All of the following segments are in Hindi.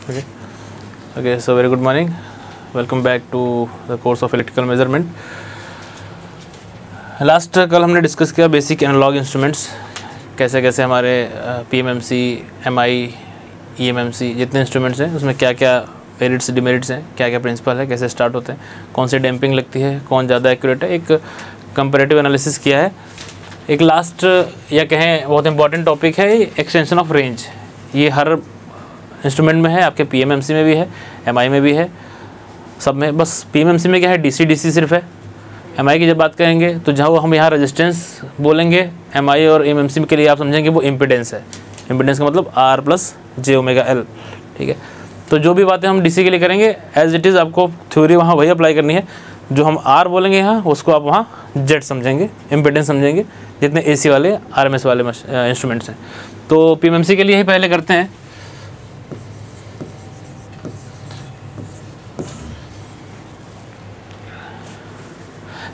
Okay, so very good morning. Welcome back to the course of electrical measurement. Last कल हमने डिस्कस किया बेसिक एनालॉग इंस्ट्रूमेंट्स, कैसे कैसे हमारे पीएमएमसी, एमआई, ईएमएमसी जितने इंस्ट्रूमेंट्स हैं उसमें क्या क्या मेरिट्स डिमेरिट्स हैं, क्या क्या प्रिंसिपल है, कैसे स्टार्ट होते हैं, कौन सी डैम्पिंग लगती है, कौन ज़्यादा एक्यूरेट है, एक कंपैरेटिव एनालिसिस किया है। एक लास्ट या कहें बहुत इंपॉर्टेंट टॉपिक है एक्सटेंशन ऑफ रेंज। ये हर इंस्ट्रूमेंट में है, आपके पीएमएमसी में भी है, एमआई में भी है, सब में। बस पीएमएमसी में क्या है, डीसी सिर्फ है। एमआई की जब बात करेंगे तो जहाँ वो हम यहाँ रेजिस्टेंस बोलेंगे, एमआई और ईएमएमसी के लिए आप समझेंगे वो इम्पिडेंस है। इम्पिडेंस का मतलब R प्लस j⍵L, ठीक है। तो जो भी बातें हम डीसी के लिए करेंगे एज इट इज़ आपको थ्योरी वहाँ वही अप्लाई करनी है। जो हम R बोलेंगे यहाँ उसको आप वहाँ Z समझेंगे, इम्पिडेंस समझेंगे, जितने AC वाले RMS वाले इंस्ट्रूमेंट्स हैं। तो पीएमएमसी के लिए ही पहले करते हैं।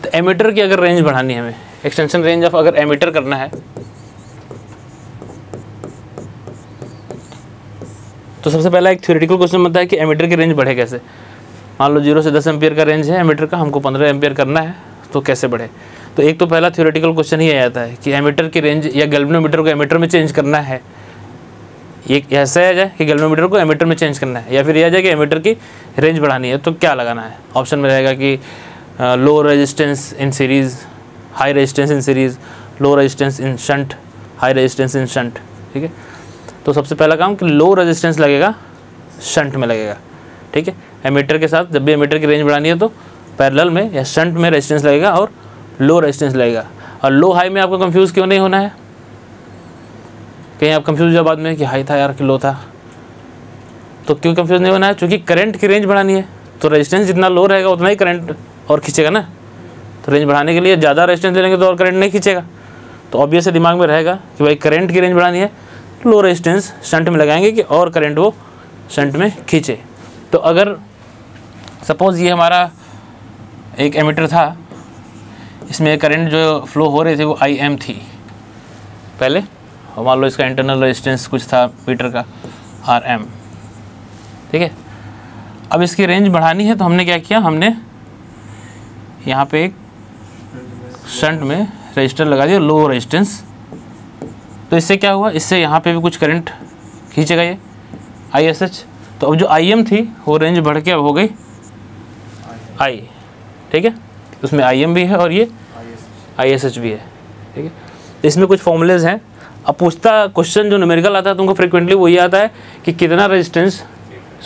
तो एमीटर की अगर रेंज बढ़ानी है हमें, एक्सटेंशन रेंज ऑफ अगर एमीटर करना है तो सबसे पहला एक थ्योरेटिकल क्वेश्चन बनता है कि एमीटर की रेंज बढ़े कैसे। मान लो 0 से 10 एम्पियर का रेंज है एमीटर का, हमको 15 एम्पियर करना है तो कैसे बढ़े। तो एक तो पहला थ्योरेटिकल क्वेश्चन ही आता है कि एमीटर की रेंज या गैल्वेनोमीटर को एमीटर में चेंज करना है। ये ऐसा आ जाए कि गैल्वेनोमीटर को एमीटर में चेंज करना है, या फिर यह आ जाए कि एमीटर की रेंज बढ़ानी है तो क्या लगाना है। ऑप्शन में रहेगा कि low resistance in series, high resistance in series, low resistance in shunt, high resistance in shunt, ठीक है। तो सबसे पहला काम कि लो रेजिस्टेंस लगेगा, शंट में लगेगा, ठीक है। एमीटर के साथ जब भी एमीटर की रेंज बढ़ानी है तो पैरेलल में या शंट में रेजिस्टेंस लगेगा और लो रेजिस्टेंस लगेगा। और लो हाई में आपको कंफ्यूज क्यों नहीं होना है, कहीं आप कंफ्यूज हो जाए बाद में कि हाई था यार कि लो था। तो क्यों कंफ्यूज नहीं होना है, क्योंकि करंट की रेंज बढ़ानी है। तो रेजिस्टेंस जितना लो रहेगा उतना ही करंट और खींचेगा ना। तो रेंज बढ़ाने के लिए ज़्यादा रेजिस्टेंस ले लेंगे तो और करंट नहीं खींचेगा। तो ऑब्वियस दिमाग में रहेगा कि भाई करंट की रेंज बढ़ानी है, लो रेजिस्टेंस शंट में लगाएंगे कि और करंट वो शंट में खींचे। तो अगर सपोज़ ये हमारा एक एमीटर था, इसमें करंट जो फ्लो हो रही थी वो IM थी पहले, और मान लो इसका इंटरनल रेजिस्टेंस कुछ था मीटर का RM, ठीक है। अब इसकी रेंज बढ़ानी है तो हमने क्या किया, हमने यहाँ पे एक शंट में रजिस्टर लगा दिया लो रेजिस्टेंस। तो इससे क्या हुआ, इससे यहाँ पे भी कुछ करंट खींचेगा ये ISH। तो अब जो IM थी वो रेंज बढ़ के अब हो गई I, ठीक है। उसमें IM भी है और ये ISH भी है, ठीक है। तो इसमें कुछ फॉर्मूलेज हैं। अब पूछता क्वेश्चन जो न्यूमेरिकल आता है तुमको फ्रिक्वेंटली वो ये आता है कि कितना रेजिस्टेंस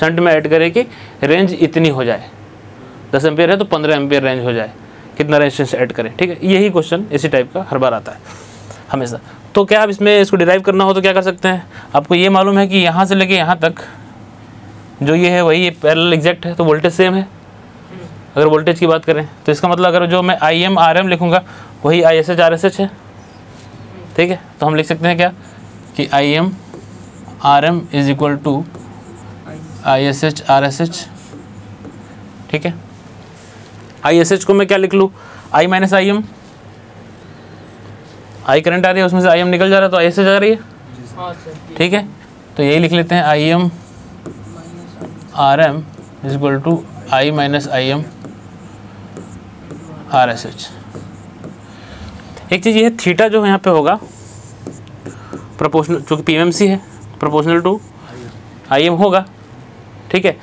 शंट में ऐड करें कि रेंज इतनी हो जाए। 10 एम्पियर है तो 15 एम्पियर रेंज हो जाए, कितना रेजिस्टेंस ऐड करें, ठीक है। यही क्वेश्चन इसी टाइप का हर बार आता है हमेशा। तो क्या आप इसमें इसको डिराइव करना हो तो क्या कर सकते हैं, आपको ये मालूम है कि यहाँ से लेके यहाँ तक जो ये है वही पैरेलल एग्जैक्ट है, तो वोल्टेज सेम है। अगर वोल्टेज की बात करें तो इसका मतलब अगर जो मैं IM RM लिखूँगा वही ISH RSH है, ठीक है। तो हम लिख सकते हैं क्या कि IM RM is equal to ISH RSH, ठीक है। ISH को मैं क्या लिख लूँ, I minus IM, I current आ रही है उसमें से IM निकल जा रहा है तो ISH आ रही है, ठीक है। तो यही लिख लेते हैं IM RM is equal to I minus IM RSH। एक चीज़ ये है, थीटा जो यहाँ पे होगा प्रोपोर्शनल, चूँकि पीएमएमसी है प्रोपोर्शनल टू IM होगा, ठीक है।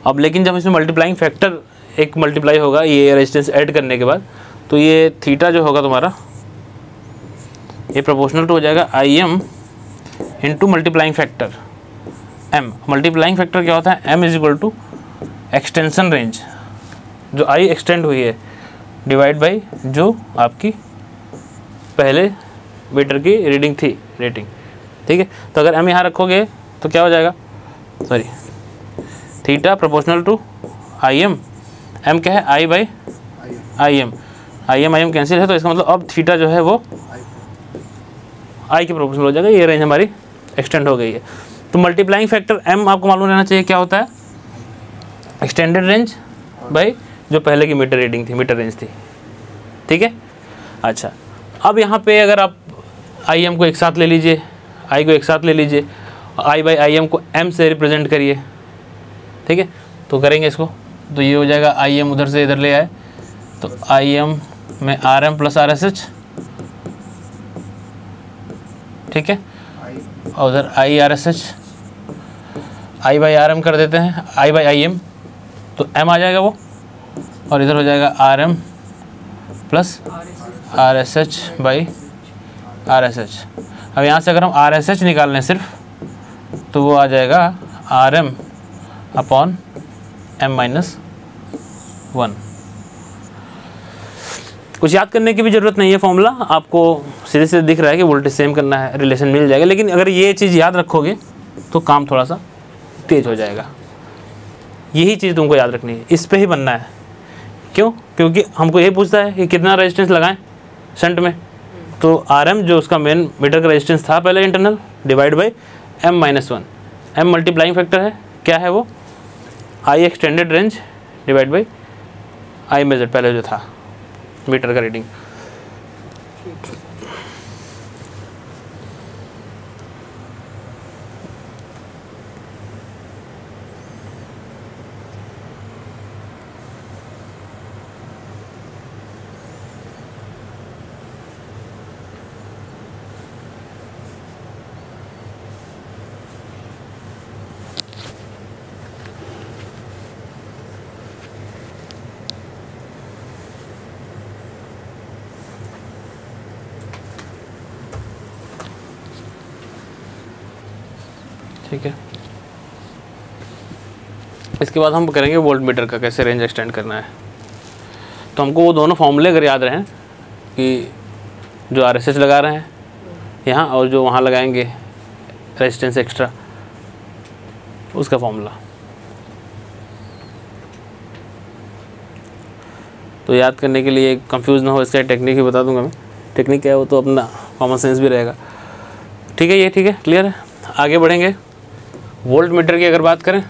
अब लेकिन जब इसमें मल्टीप्लाइंग फैक्टर एक मल्टीप्लाई होगा ये रेजिस्टेंस ऐड करने के बाद, तो ये थीटा जो होगा तुम्हारा ये प्रोपोर्शनल टू हो जाएगा IM into multiplying factor M। Multiplying factor क्या होता है, M is equal to extension range जो I एक्सटेंड हुई है डिवाइड बाई जो आपकी पहले मीटर की रीडिंग थी, रेटिंग, ठीक है। तो अगर M यहाँ रखोगे तो क्या हो जाएगा, sorry theta proportional to IM, M क्या है I by IM, IM cancel है तो इसका मतलब अब थीटा जो है वो I के प्रोपोर्शनल हो जाएगा। ये रेंज हमारी एक्सटेंड हो गई है। तो मल्टीप्लाइंग फैक्टर M आपको मालूम रहना चाहिए क्या होता है, एक्सटेंडेड रेंज बाई जो पहले की मीटर रीडिंग थी, मीटर रेंज थी, ठीक है। अच्छा, अब यहाँ पे अगर आप IM को एक साथ ले लीजिए, I को एक साथ ले लीजिए, I बाई IM को M से रिप्रेजेंट करिए, ठीक है, तो करेंगे इसको, तो ये हो जाएगा आई एम उधर से इधर ले आए, तो आई एम में R M plus R S H, ठीक है, और उधर I R S H, I by R M कर देते हैं, आई बाई आई एम, तो एम आ जाएगा वो, और इधर हो जाएगा R M plus R S H by R S H. अब यहाँ से अगर हम आर एस एच निकाल लें सिर्फ, तो वो आ जाएगा R M upon M minus 1। कुछ याद करने की भी ज़रूरत नहीं है, फॉर्मूला आपको सीधे सीधे दिख रहा है कि वोल्टेज सेम करना है, रिलेशन मिल जाएगा। लेकिन अगर ये चीज़ याद रखोगे तो काम थोड़ा सा तेज हो जाएगा। यही चीज़ तुमको याद रखनी है, इस पे ही बनना है। क्यों? क्योंकि हमको ये पूछता है कि कितना रेजिस्टेंस लगाएं शंट में, तो आर एम जो उसका मेन मीटर का रेजिस्टेंस था पहले internal, divide by M minus 1। M multiplying factor है, क्या है वो? I extended range divide by I measure पहले जो था मीटर का रीडिंग। ठीक है, इसके बाद हम करेंगे वोल्ट मीटर का कैसे रेंज एक्सटेंड करना है। तो हमको वो दोनों फॉर्मूले अगर याद रहें कि जो आर एस एच लगा रहे हैं यहाँ और जो वहाँ लगाएंगे रेजिस्टेंस एक्स्ट्रा, उसका फॉर्मूला तो याद करने के लिए कंफ्यूज ना हो, इसका टेक्निक ही बता दूंगा मैं। टेक्निक क्या है वो तो अपना कॉमन सेंस भी रहेगा। ठीक है, ये ठीक है, क्लियर है। आगे बढ़ेंगे। वोल्ट मीटर की अगर बात करें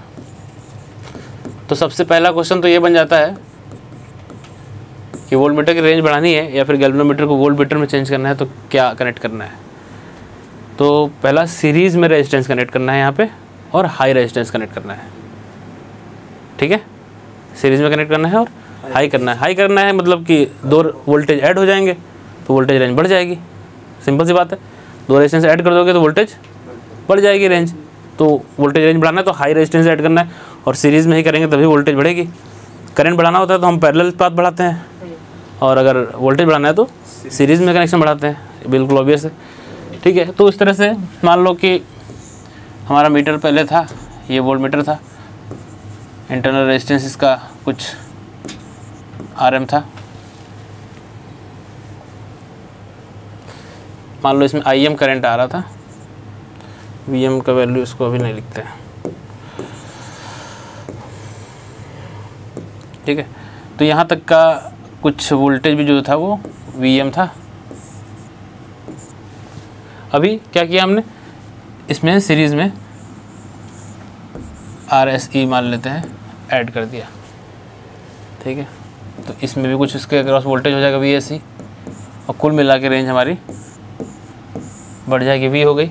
तो सबसे पहला क्वेश्चन तो ये बन जाता है कि वोल्ट मीटर की रेंज बढ़ानी है या फिर गैल्वेनोमीटर को वोल्ट मीटर में चेंज करना है, तो क्या कनेक्ट करना है। तो पहला सीरीज़ में रेजिस्टेंस कनेक्ट करना है यहाँ पे, और हाई रेजिस्टेंस कनेक्ट करना है। ठीक है, सीरीज़ में कनेक्ट करना है और हाई करना है। हाई करना है मतलब कि दो वोल्टेज ऐड हो जाएंगे तो वोल्टेज रेंज बढ़ जाएगी। सिंपल सी बात है, दो रेजिस्टेंस ऐड कर दोगे तो वोल्टेज बढ़ जाएगी रेंज। तो वोल्टेज रेंज बढ़ाना है तो हाई रेजिस्टेंस ऐड करना है, और सीरीज़ में ही करेंगे तभी वोल्टेज बढ़ेगी। करंट बढ़ाना होता है तो हम पैरेलल पाथ बढ़ाते हैं, और अगर वोल्टेज बढ़ाना है तो सीरीज़ में कनेक्शन बढ़ाते हैं, बिल्कुल ऑब्वियस है। ठीक है, तो इस तरह से मान लो कि हमारा मीटर पहले था, ये वोल्ट मीटर था, इंटरनल रेजिस्टेंस इसका कुछ आर था। मान लो इसमें आई एम करेंट आ रहा था, वी एम का वैल्यू इसको अभी नहीं लिखते हैं। ठीक है, तो यहाँ तक का कुछ वोल्टेज भी जो था वो वी एम था। अभी क्या किया हमने, इसमें सीरीज़ में आर एस ई मान लेते हैं, ऐड कर दिया। ठीक है, तो इसमें भी कुछ इसके क्रॉस वोल्टेज हो जाएगा वी एस ई, और कुल मिला के रेंज हमारी बढ़ जाएगी, वी हो गई।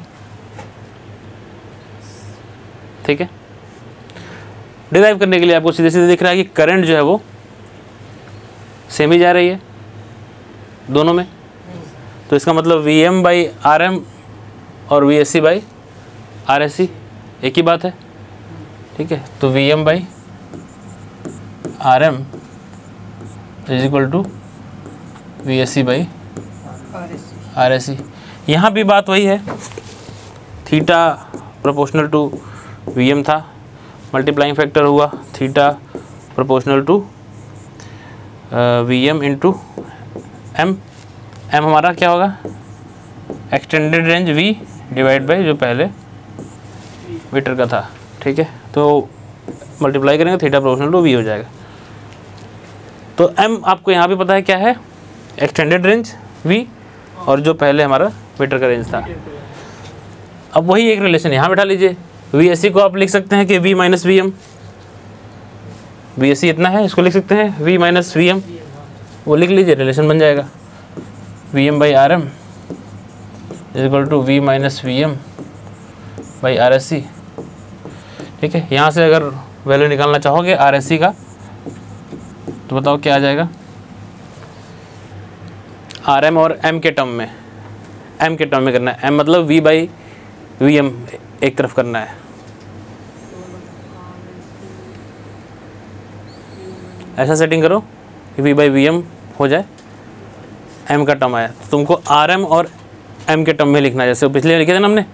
ठीक है, डिराइव करने के लिए आपको सीधे सीधे दिख रहा है कि करंट जो है वो सेम ही जा रही है दोनों में। तो इसका मतलब V M by R M और V S C by R S C एक ही बात है। ठीक है, तो V M by R M is equal to V S C by R S C. यहाँ भी बात वही है, theta proportional to V M था, मल्टीप्लाइंग फैक्टर हुआ theta proportional to V M into M. M हमारा क्या होगा, extended range V divide by जो पहले मीटर का था। ठीक है, तो मल्टीप्लाई करेंगे थीटा प्रोपोर्शनल टू वी हो जाएगा। तो एम आपको यहाँ भी पता है क्या है, एक्सटेंडेड रेंज वी, और जो पहले हमारा मीटर का रेंज था। अब वही एक रिलेशन यहाँ बैठा लीजिए, वी एस सी को आप लिख सकते हैं कि V minus V M, V S C इतना है, इसको लिख सकते हैं वी माइनस वी एम, वो लिख लीजिए, रिलेशन बन जाएगा V M by R M is equal to V minus V M by R S C. ठीक है, यहाँ से अगर वैल्यू निकालना चाहोगे RSC का तो बताओ क्या आ जाएगा। RM और M के टर्म में, M के टर्म में करना है, M मतलब V/VM एक तरफ करना है। ऐसा सेटिंग करो कि V/VM हो जाए, M का टर्म आया तो तुमको RM और M के टर्म में लिखना है, जैसे पिछले लिखे थे ना हमने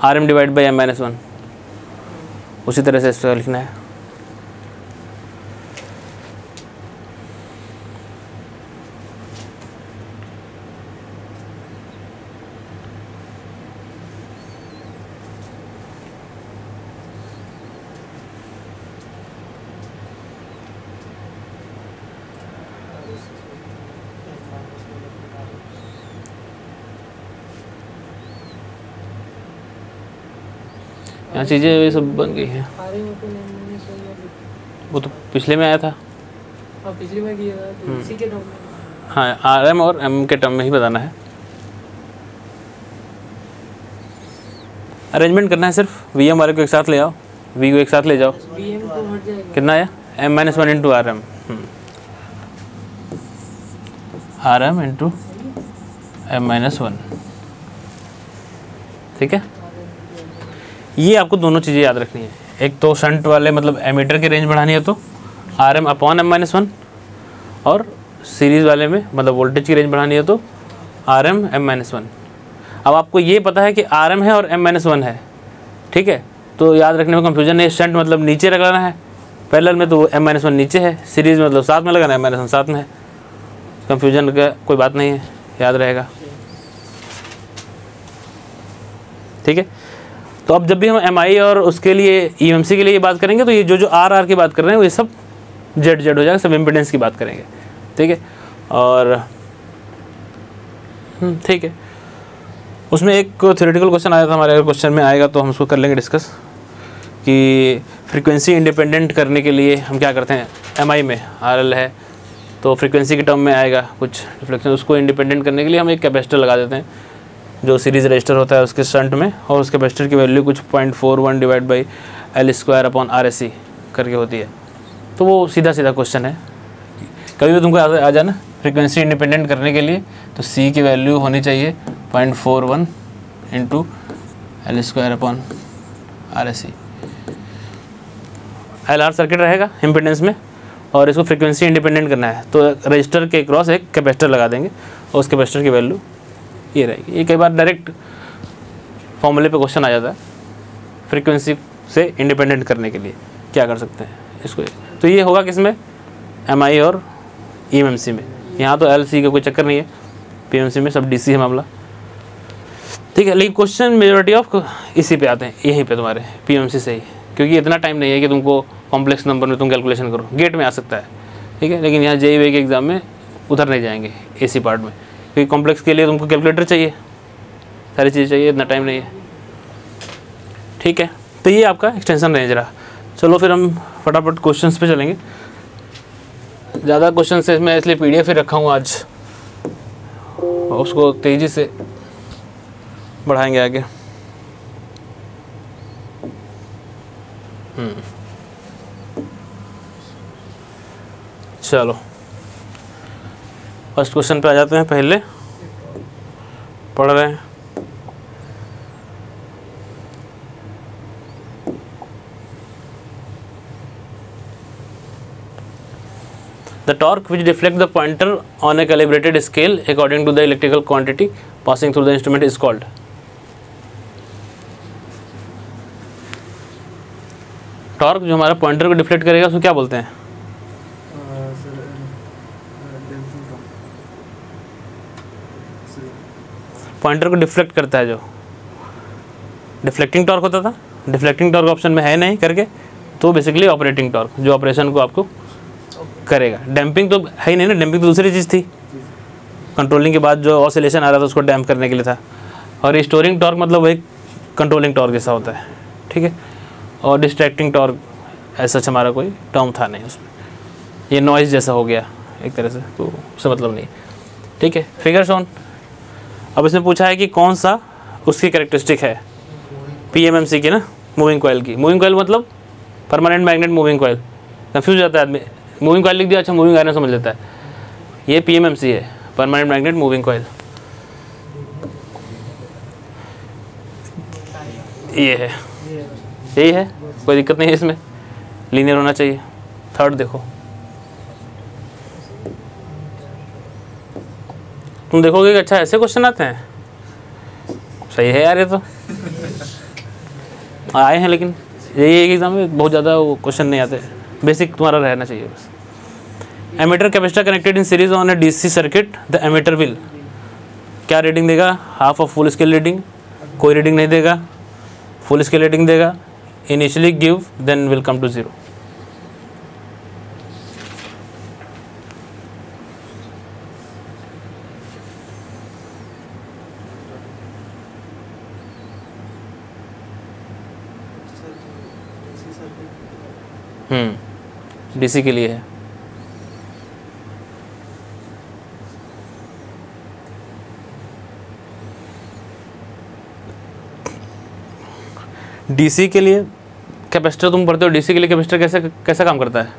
RM / M-1, उसी तरह से इसका लिखना है। यहाँ चीज़ें ये सब बन गई हैं। वो तो पिछले में आया था, पिछले में किया था तो इसी के टर्म में। हाँ, RM और M के टर्म में ही बताना है। अरेंजमेंट करना है सिर्फ, VM वाले को एक साथ ले आओ, V को एक साथ ले जाओ। VM तो हट जाएगा। कितना आया M-1 into RM, RM into M-1, ठीक है। ये आपको दोनों चीज़ें याद रखनी है, एक तो शंट वाले मतलब एमीटर की रेंज बढ़ानी है तो RM/M-1, और सीरीज़ वाले में मतलब वोल्टेज की रेंज बढ़ानी है तो RM/M-1। अब आपको ये पता है कि RM है और M-1 है, ठीक है, तो याद रखने में कंफ्यूजन है। शंट मतलब नीचे लगाना है, पैरेलल में तो M-1 नीचे है, सीरीज़ मतलब साथ में लगाना है, M-1 साथ में है। कंफ्यूजन का कोई बात नहीं है, याद रहेगा, ठीक है। तो अब जब भी हम MI और उसके लिए EMC के लिए ये बात करेंगे तो ये जो R की बात कर रहे हैं वो ये सब Z हो जाएगा, सब इम्पिडेंस की बात करेंगे, ठीक है। और ठीक है, उसमें एक थ्योरेटिकल क्वेश्चन आया था हमारे, अगर क्वेश्चन में आएगा तो हम उसको कर लेंगे डिस्कस, कि फ्रीक्वेंसी इंडिपेंडेंट करने के लिए हम क्या करते हैं। MI में RL है तो फ्रीक्वेंसी के टर्म में आएगा कुछ रिफ्लेक्शन, उसको इंडिपेंडेंट करने के लिए हम एक कैपेसिटर लगा देते हैं जो सीरीज़ रजिस्टर होता है उसके शंट में, और उस कैपेसिटर की वैल्यू कुछ 0.41 / L² करके होती है। तो वो सीधा क्वेश्चन है, कभी भी तुमको आ जाना फ्रीक्वेंसी इंडिपेंडेंट करने के लिए तो C की वैल्यू होनी चाहिए 0.41 इंटू L² LR सर्किट रहेगा इम्पिडेंस में, और इसको फ्रीक्वेंसी इंडिपेंडेंट करना है तो रजिस्टर के क्रॉस एक कैपेसिटर लगा देंगे और उस कैपेसिटर की वैल्यू ये रहेगी। ये कई बार डायरेक्ट फॉर्मूले पे क्वेश्चन आ जाता है, फ्रीक्वेंसी से इंडिपेंडेंट करने के लिए क्या कर सकते हैं इसको। तो ये होगा किसमें, MI और EMC में। यहाँ तो LC का कोई चक्कर नहीं है, PMC में सब DC है मामला, ठीक है। लेकिन क्वेश्चन मेजॉरिटी ऑफ इसी पे आते हैं, यहीं पे तुम्हारे PMC से ही, क्योंकि इतना टाइम नहीं है कि तुमको कॉम्प्लेक्स नंबर में तुम कैलकुलेशन करो। गेट में आ सकता है, ठीक है, लेकिन यहाँ JEE के एग्ज़ाम में उधर नहीं जाएंगे AC पार्ट में, क्योंकि कॉम्प्लेक्स के लिए तुमको कैलकुलेटर चाहिए, सारी चीज़ें चाहिए, इतना टाइम नहीं है, ठीक है। तो ये आपका एक्सटेंशन रेंज रहा। चलो फिर हम फटाफट क्वेश्चंस पे चलेंगे। ज़्यादा क्वेश्चन से मैं इसलिए PDF ही रखा हूँ आज, उसको तेज़ी से बढ़ाएंगे आगे। चलो फर्स्ट क्वेश्चन पे आ जाते हैं। पहले पढ़ रहे हैं, the torque which deflects the pointer on a calibrated scale according to the electrical quantity passing through the instrument is called। Torque जो हमारा पॉइंटर को डिफ्लेक्ट करेगा उसको क्या बोलते हैं? पॉइंटर को डिफ्लेक्ट करता है जो डिफ्लेक्टिंग टॉर्क होता था, डिफ्लेक्टिंग टॉर्क ऑप्शन में है नहीं करके, तो बेसिकली ऑपरेटिंग टॉर्क जो ऑपरेशन को आपको करेगा। डैम्पिंग तो है ही नहीं ना, डैम्पिंग तो दूसरी चीज़ थी, कंट्रोलिंग के बाद जो ऑसिलेशन आ रहा था उसको डैम्प करने के लिए था। और रिस्टोरिंग टॉर्क मतलब वही कंट्रोलिंग टॉर्क जैसा होता है, ठीक है। और डिस्ट्रैक्टिंग टॉर्क ऐसा हमारा कोई टर्म था नहीं उसमें, ये नॉइज़ जैसा हो गया एक तरह से, तो उससे मतलब नहीं, ठीक है। फिगर्स ऑन, अब इसमें पूछा है कि कौन सा उसकी कैरेक्टरिस्टिक है PMMC की ना, मूविंग कॉइल की। मूविंग कॉइल मतलब permanent magnet, moving coil, confuse जाता है आदमी, मूविंग कॉइल लिख दिया, अच्छा मूविंग आयरन समझ लेता है। ये PMMC है, परमानेंट मैग्नेट मूविंग कॉइल, ये है, यही है, कोई दिक्कत नहीं है इसमें, लीनियर होना चाहिए। थर्ड देखो, तुम देखोगे कि अच्छा ऐसे क्वेश्चन आते हैं, सही है यार, ये तो आए हैं, लेकिन यही एक एग्जाम में बहुत ज़्यादा वो क्वेश्चन नहीं आते, बेसिक तुम्हारा रहना चाहिए बस। Ammeter capacitor connected in series on a DC circuit, the ammeter will, क्या रीडिंग देगा? Half of full scale reading, कोई रीडिंग नहीं देगा, फुल स्केल रीडिंग देगा, initially give then will come to 0। DC के लिए है। DC के लिए कैपेसिटर तुम पढ़ते हो, DC के लिए कैपेसिटर कैसा काम करता है?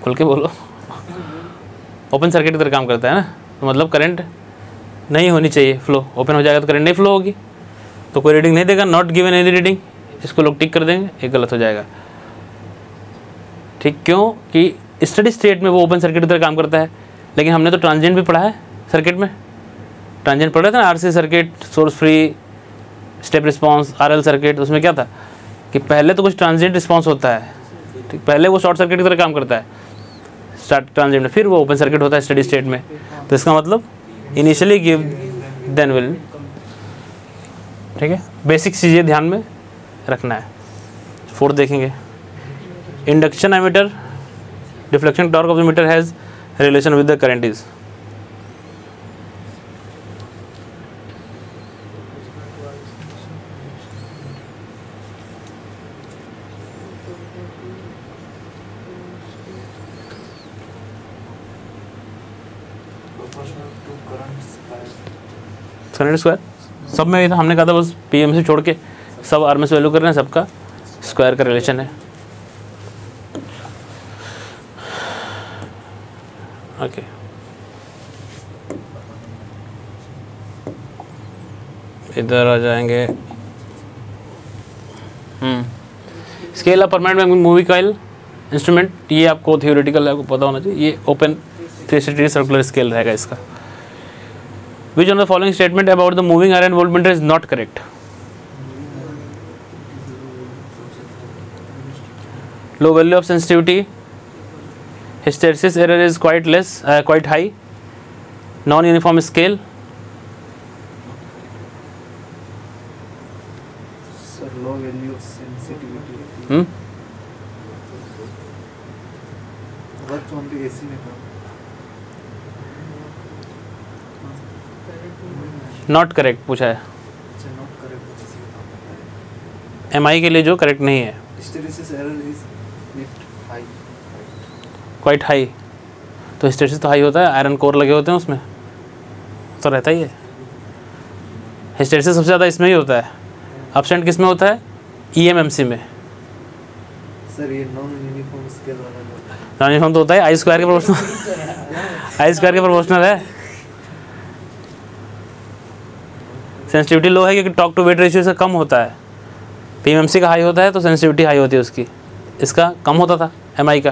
खुल के बोलो। ओपन सर्किट की तरह काम करता है ना, तो मतलब करंट नहीं होनी चाहिए फ्लो, ओपन हो जाएगा तो करंट नहीं फ्लो होगी, तो कोई रीडिंग नहीं देगा, नॉट गिवन एनी रीडिंग, इसको लोग टिक कर देंगे, ये गलत हो जाएगा। ठीक, क्यों कि स्टडी स्टेट में वो ओपन सर्किट की तरह काम करता है, लेकिन हमने तो ट्रांजिएंट भी पढ़ा है सर्किट में, ट्रांजिएंट पढ़ा था ना, RC circuit, source free, step response, RL circuit, उसमें क्या था कि पहले तो कुछ ट्रांजिएंट रिस्पॉन्स होता है, ठीक, पहले वो शॉर्ट सर्किट की तरह काम करता है स्टार्ट ट्रांजिएंट में, फिर वो ओपन सर्किट होता है स्टडी स्टेट में। तो इसका मतलब इनिशियली गिव देन विल, ठीक है, बेसिक चीज़ें ध्यान में रखना है। फोर्थ देखेंगे, induction ammeter, deflection torque of the meter has relation with the current is, current square, सब में था, हमने कहा था बस PMC छोड़ के सब RMS वैल्यू कर रहे हैं, सबका स्क्वायर का रिलेशन है। ओके, इधर आ जाएंगे। Scale of permanent moving coil instrument, ये आपको थियोरेटिकल आपको पता होना चाहिए, ये ओपन 360 सर्कुलर स्केल रहेगा इसका। Which one of the following statement about the moving iron voltmeter is not correct? Low value of sensitivity, hysteresis error is quite high, non-uniform scale. Sir, low value of sensitivity. Works only AC में काम। नॉट करेक्ट पूछा है, MI के लिए जो करेक्ट नहीं है, क्वाइट हाई, तो हिस्टेरिसिस तो हाई होता है, आयरन कोर लगे होते हैं उसमें तो रहता ही है। हिस्टेरिसिस सबसे ज़्यादा इसमें ही होता है, एब्सेंट किस में होता है? EMMC में। सर ये नॉन यूनिफॉर्म स्केल वाला, नॉन यूनिफॉर्म तो होता है, I स्क्वायर के प्रोपोर्शनल, I स्क्वायर के प्रोपोर्शनल है। सेंसिटिविटी लो है क्योंकि टॉक टू वेट रेशियो से कम होता है, PMMC का हाई होता है तो सेंसिटिविटी हाई होती है उसकी, इसका कम होता था MI का।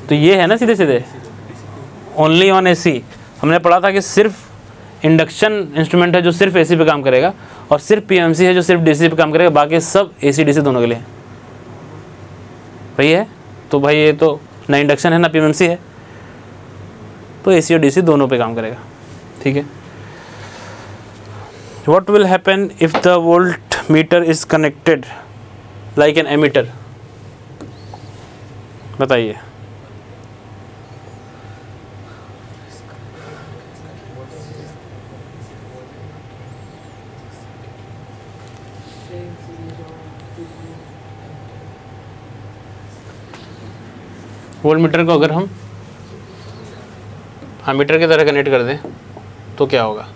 तो ये है ना सीधे सीधे ओनली ऑन AC। हमने पढ़ा था कि सिर्फ इंडक्शन इंस्ट्रूमेंट है जो सिर्फ AC पे काम करेगा, और सिर्फ PMMC है जो सिर्फ DC पे काम करेगा, बाकी सब AC DC दोनों के लिए वही है। तो भाई ये तो ना इंडक्शन है ना PMMC है, तो AC और DC दोनों पे काम करेगा, ठीक है। What will happen if the voltmeter is connected like an emitter? बताइए। वोल्टमीटर को अगर हम एमीटर की तरह कनेक्ट कर दें तो क्या होगा?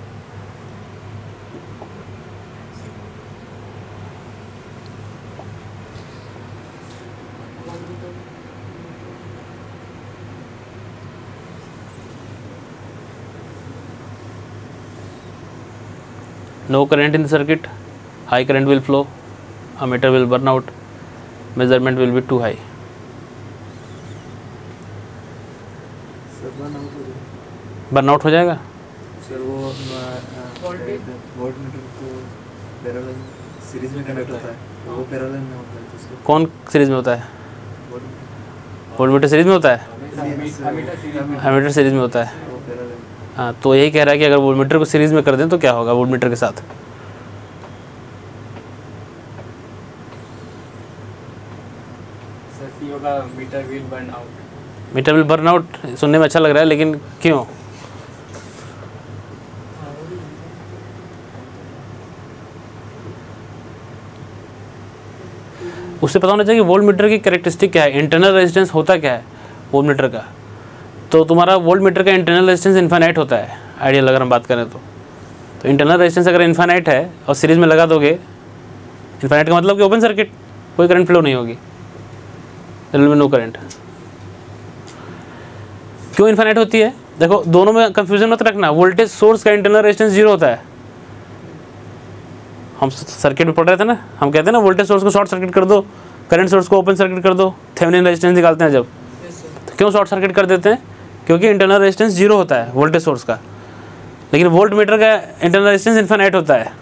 No current in the circuit, high current will flow, ammeter will burn out, measurement will be too high. Sir burn out हो जाएगा। सर वो वोल्ट मीटर को पैरेलल सीरीज में कनेक्ट होता है, वो पैरेलल में होता है, तो उसको कौन सीरीज में होता है? वोल्ट वोल्टमीटर सीरीज में होता है, मीटर एमीटर सीरीज में होता है। वो पैरेलल। हाँ, तो यही कह रहा है कि अगर वोल्टमीटर को सीरीज में कर दें तो क्या होगा वोल्टमीटर के साथ? Meter will burn out. Meter will burn out सुनने में अच्छा लग रहा है, लेकिन क्यों? उससे पता होना चाहिए कि वोल्ट मीटर की कैरेक्टरिस्टिक क्या है, इंटरनल रेजिस्टेंस होता क्या है वोल्ट मीटर का। तो तुम्हारा वोल्ट मीटर का इंटरनल रेजिस्टेंस इनफाइनाइट होता है आइडियल, अगर हम बात करें तो इंटरनल रेजिस्टेंस अगर इनफाइनाइट है और सीरीज में लगा दोगे, इनफाइनाइट का मतलब कि ओपन सर्किट, कोई करंट फ्लो नहीं होगी, नो करंट। क्यों इनफाइनाइट होती है? देखो, दोनों में कंफ्यूजन मत रखना। वोल्टेज सोर्स का इंटरनल रेजिस्टेंस 0 होता है। हम सर्किट में पढ़ रहे थे ना, हम कहते हैं ना वोल्टेज सोर्स को शॉर्ट सर्किट कर दो, करंट सोर्स को ओपन सर्किट कर दो, थेवेनिन रेजिस्टेंस निकालते हैं जब। तो क्यों शॉर्ट सर्किट कर देते हैं? क्योंकि इंटरनल रेजिस्टेंस 0 होता है वोल्टेज सोर्स का, लेकिन वोल्ट मीटर का इंटरनल रेजिस्टेंस इनफाइनाइट होता है।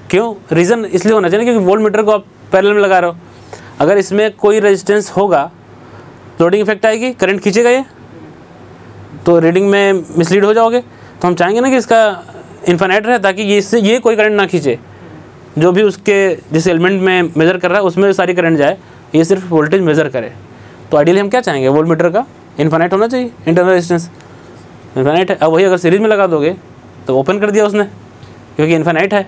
क्यों? रीज़न इसलिए होना चाहिए क्योंकि वोल्ट मीटर को आप पैरेलल में लगा रहे हो। अगर इसमें कोई रेजिस्टेंस होगा, लोडिंग इफेक्ट आएगी, करंट खींचेगा ये, तो रीडिंग में मिसलीड हो जाओगे। तो हम चाहेंगे ना कि इसका इनफाइनाइट रहे, ताकि ये कोई करंट ना खींचे, जो भी उसके जिस एलिमेंट में मेज़र कर रहा है उसमें सारी करंट जाए, ये सिर्फ वोल्टेज मेज़र करे। तो आइडियली हम क्या चाहेंगे, वोल्ट मीटर का इनफाइनाइट होना चाहिए, इंटरनल रेजिस्टेंस इनफाइनाइट है। अब वही अगर सीरीज में लगा दोगे तो ओपन कर दिया उसने, क्योंकि इनफाइनाइट है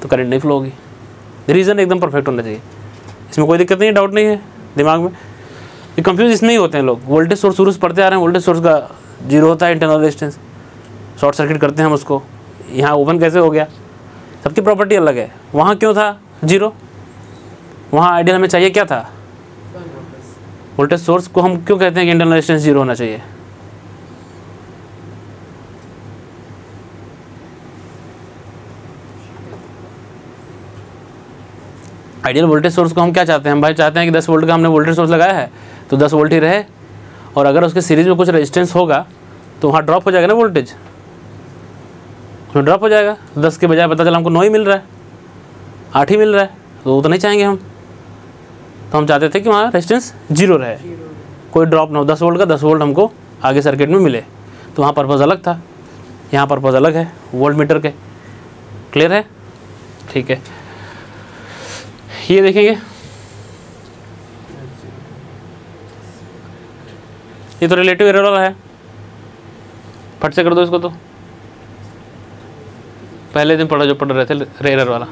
तो करंट नहीं फ्लो होगी। रीज़न एकदम परफेक्ट होना चाहिए, इसमें कोई दिक्कत नहीं है, डाउट नहीं है दिमाग में। ये कंफ्यूज इसमें ही होते हैं लोग। वोल्टेज सोर्स शुरू से पढ़ते आ रहे हैं, वोल्टेज सोर्स का 0 होता है इंटरनल रेजिस्टेंस, शॉर्ट सर्किट करते हैं हम उसको, यहाँ ओपन कैसे हो गया? सबकी प्रॉपर्टी अलग है। वहाँ क्यों था 0? वहाँ आइडियल हमें चाहिए क्या था? वोल्टेज सोर्स को हम क्यों कहते हैं कि इंटरनल रेजिस्टेंस 0 होना चाहिए? आइडियल वोल्टेज सोर्स को हम क्या चाहते हैं? हम भाई चाहते हैं कि 10 वोल्ट का हमने वोल्टेज सोर्स लगाया है तो 10 वोल्ट ही रहे, और अगर उसके सीरीज में कुछ रेजिस्टेंस होगा तो वहाँ ड्रॉप हो जाएगा ना वोल्टेज, उसमें ड्रॉप हो जाएगा। 10 के बजाय पता चला हमको 9 ही मिल रहा है, 8 ही मिल रहा है, तो वो तो नहीं चाहेंगे हम। तो हम चाहते थे कि वहाँ रेजिस्टेंस 0 रहे, कोई ड्रॉप ना हो, 10 वोल्ट का 10 वोल्ट हमको आगे सर्किट में मिले। तो वहाँ पर्पज़ अलग था, यहाँ पर्पज़ अलग है वोल्ट मीटर के। क्लियर है? ठीक है, ये देखेंगे, ये तो रिलेटिव एरर वाला है, फट से कर दो इसको। तो पहले दिन पढ़ा जो पढ़ रहे थे एरर वाला।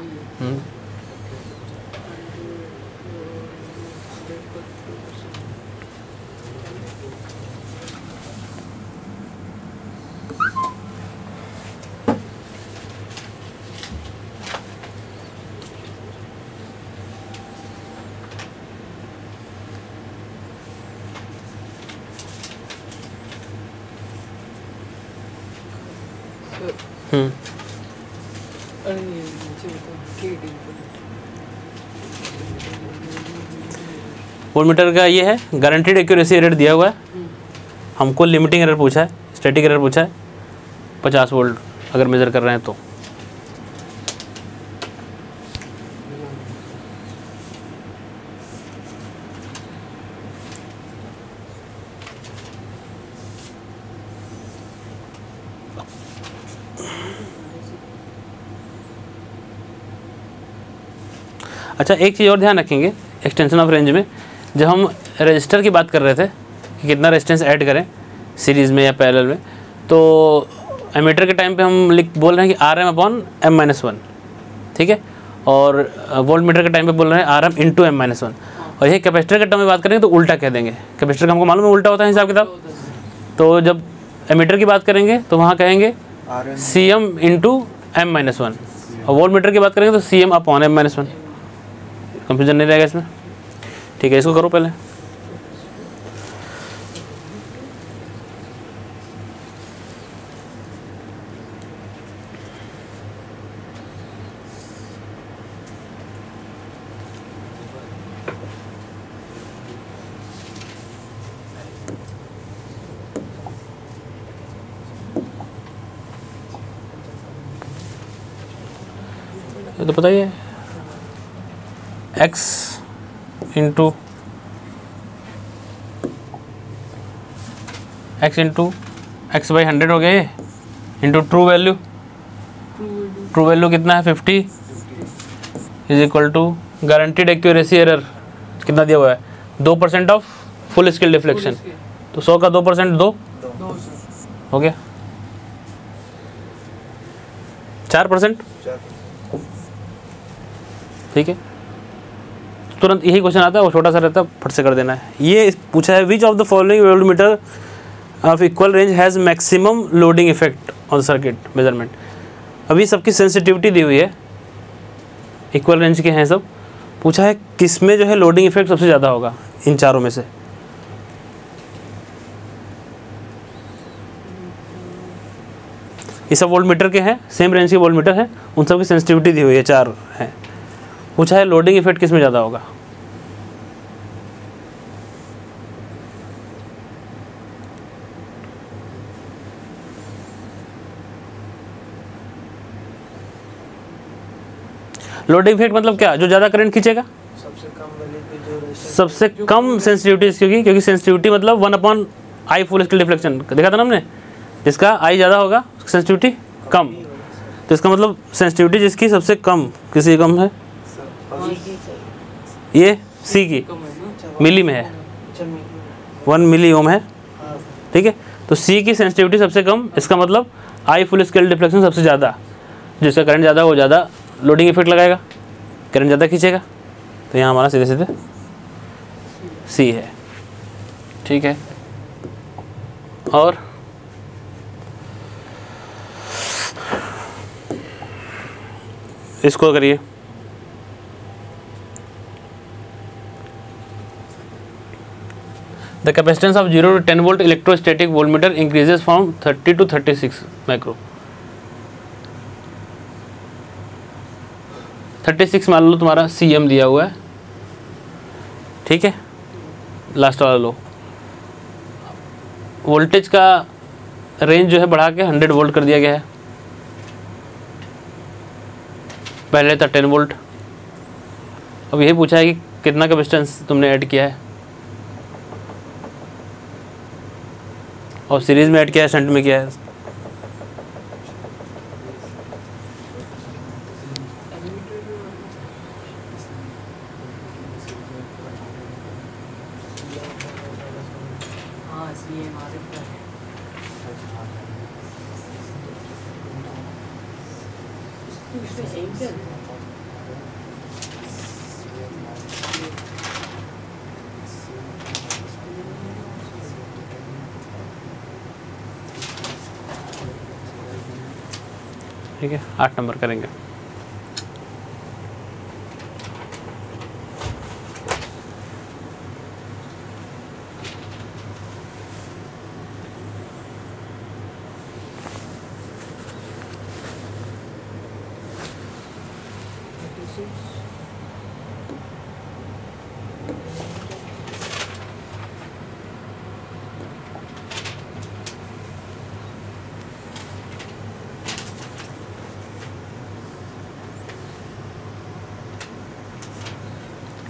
अरे नीचे बताओ, वोल्ट मीटर का ये है, गारंटीड एक्यूरेसी रेट दिया हुआ है, हमको लिमिटिंग एरर पूछा है, स्टैटिक एरर पूछा है 50 वोल्ट अगर मेज़र कर रहे हैं तो। अच्छा, एक चीज़ और ध्यान रखेंगे एक्सटेंशन ऑफ रेंज में, जब हम रजिस्टर की बात कर रहे थे कि कितना रेजिस्टेंस ऐड करें सीरीज़ में या पैरेलल में, तो एमीटर के टाइम पे हम बोल रहे हैं कि RM/M-1, ठीक है, और वोल्ट मीटर के टाइम पे बोल रहे हैं RM/M-1। और यही कैपेसिटर के टर्म में बात करेंगे तो उल्टा कह देंगे। कैपेसिटर का हमको मालूम है उल्टा होता है हिसाब किताब। तो जब एमीटर की बात करेंगे तो वहाँ कहेंगे C M into M minus one, और वोल्ट मीटर की बात करेंगे तो C M upon M minus one. Confusion नहीं रहेगा इसमें, ठीक है। इसको करो पहले। ये तो पता ही है, x इंटू एक्स बाई 100 हो गया ये, इंटू ट्रू वैल्यू कितना है 50 is equal to guaranteed accuracy error कितना दिया हुआ है 2% ऑफ फुल स्केल डिफ्लेक्शन, तो 100 का 2% 2 हो गया 4%, ठीक है। तुरंत यही क्वेश्चन आता है, वो छोटा सा रहता है, फट से कर देना है। ये पूछा है which of the following voltmeter of equal range has maximum loading effect on circuit measurement. अभी सबकी सेंसिटिविटी दी हुई है, इक्वल रेंज के हैं सब। पूछा है किस में जो है लोडिंग इफेक्ट सबसे ज़्यादा होगा इन चारों में से। ये सब वोल्टमीटर के हैं, सेम रेंज के वोल्टमीटर हैं, उन सब की सेंसिटिविटी दी हुई है, 4 हैं। पूछा है लोडिंग इफेक्ट किस में ज़्यादा होगा। लोडिंग इफेक्ट मतलब क्या, जो ज़्यादा करंट खींचेगा, सबसे कम सेंसिटिविटी, क्योंकि सेंसिटिविटी मतलब 1/I फुल स्केल डिफ्लेक्शन देखा था ना हमने, जिसका I ज़्यादा होगा सेंसिटिविटी कम, तो इसका मतलब सेंसिटिविटी जिसकी सबसे कम, किसी कम है ये C की मिली में है, 1 मिली ओम है, ठीक है। तो C की सेंसिटिविटी सबसे कम, इसका मतलब I फुल स्केल डिफ्लेक्शन सबसे ज़्यादा, जिसका करंट ज़्यादा वो ज़्यादा लोडिंग इफेक्ट लगाएगा, करंट ज़्यादा खींचेगा। तो यहाँ हमारा सीधे सीधे C है, ठीक है। और इसको करिए, the capacitance of 0 to 10 volt electrostatic voltmeter increases from 30 to 36 micro. 36 मान लो तुम्हारा CM दिया हुआ है, ठीक है। लास्ट वाला लो, वोल्टेज का रेंज जो है बढ़ा के 100 वोल्ट कर दिया गया है, पहले था 10 वोल्ट। अब यही पूछा है कि कितना कैपेसिटेंस तुमने ऐड किया है, और सीरीज में ऐड किया है, शंट में किया है। ठीक है, 8 नंबर करेंगे।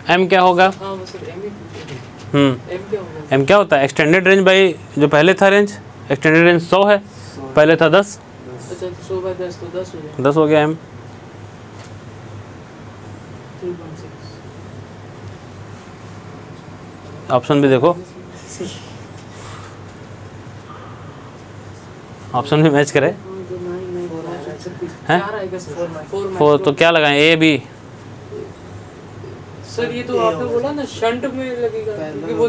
M क्या होगा? M क्या होता है? एक्सटेंडेड रेंज बाई जो पहले था रेंज, एक्सटेंडेड रेंज 100 है, पहले था 10। अच्छा, 100 बाय 10 तो 10 हो जाएगा। 10 हो गया M। 3.6 ऑप्शन भी देखो, ऑप्शन भी मैच करे हैं। 4 तो क्या लगाएं, A B? सर ये तो आपने बोला ना शंट में लगेगा, क्योंकि वो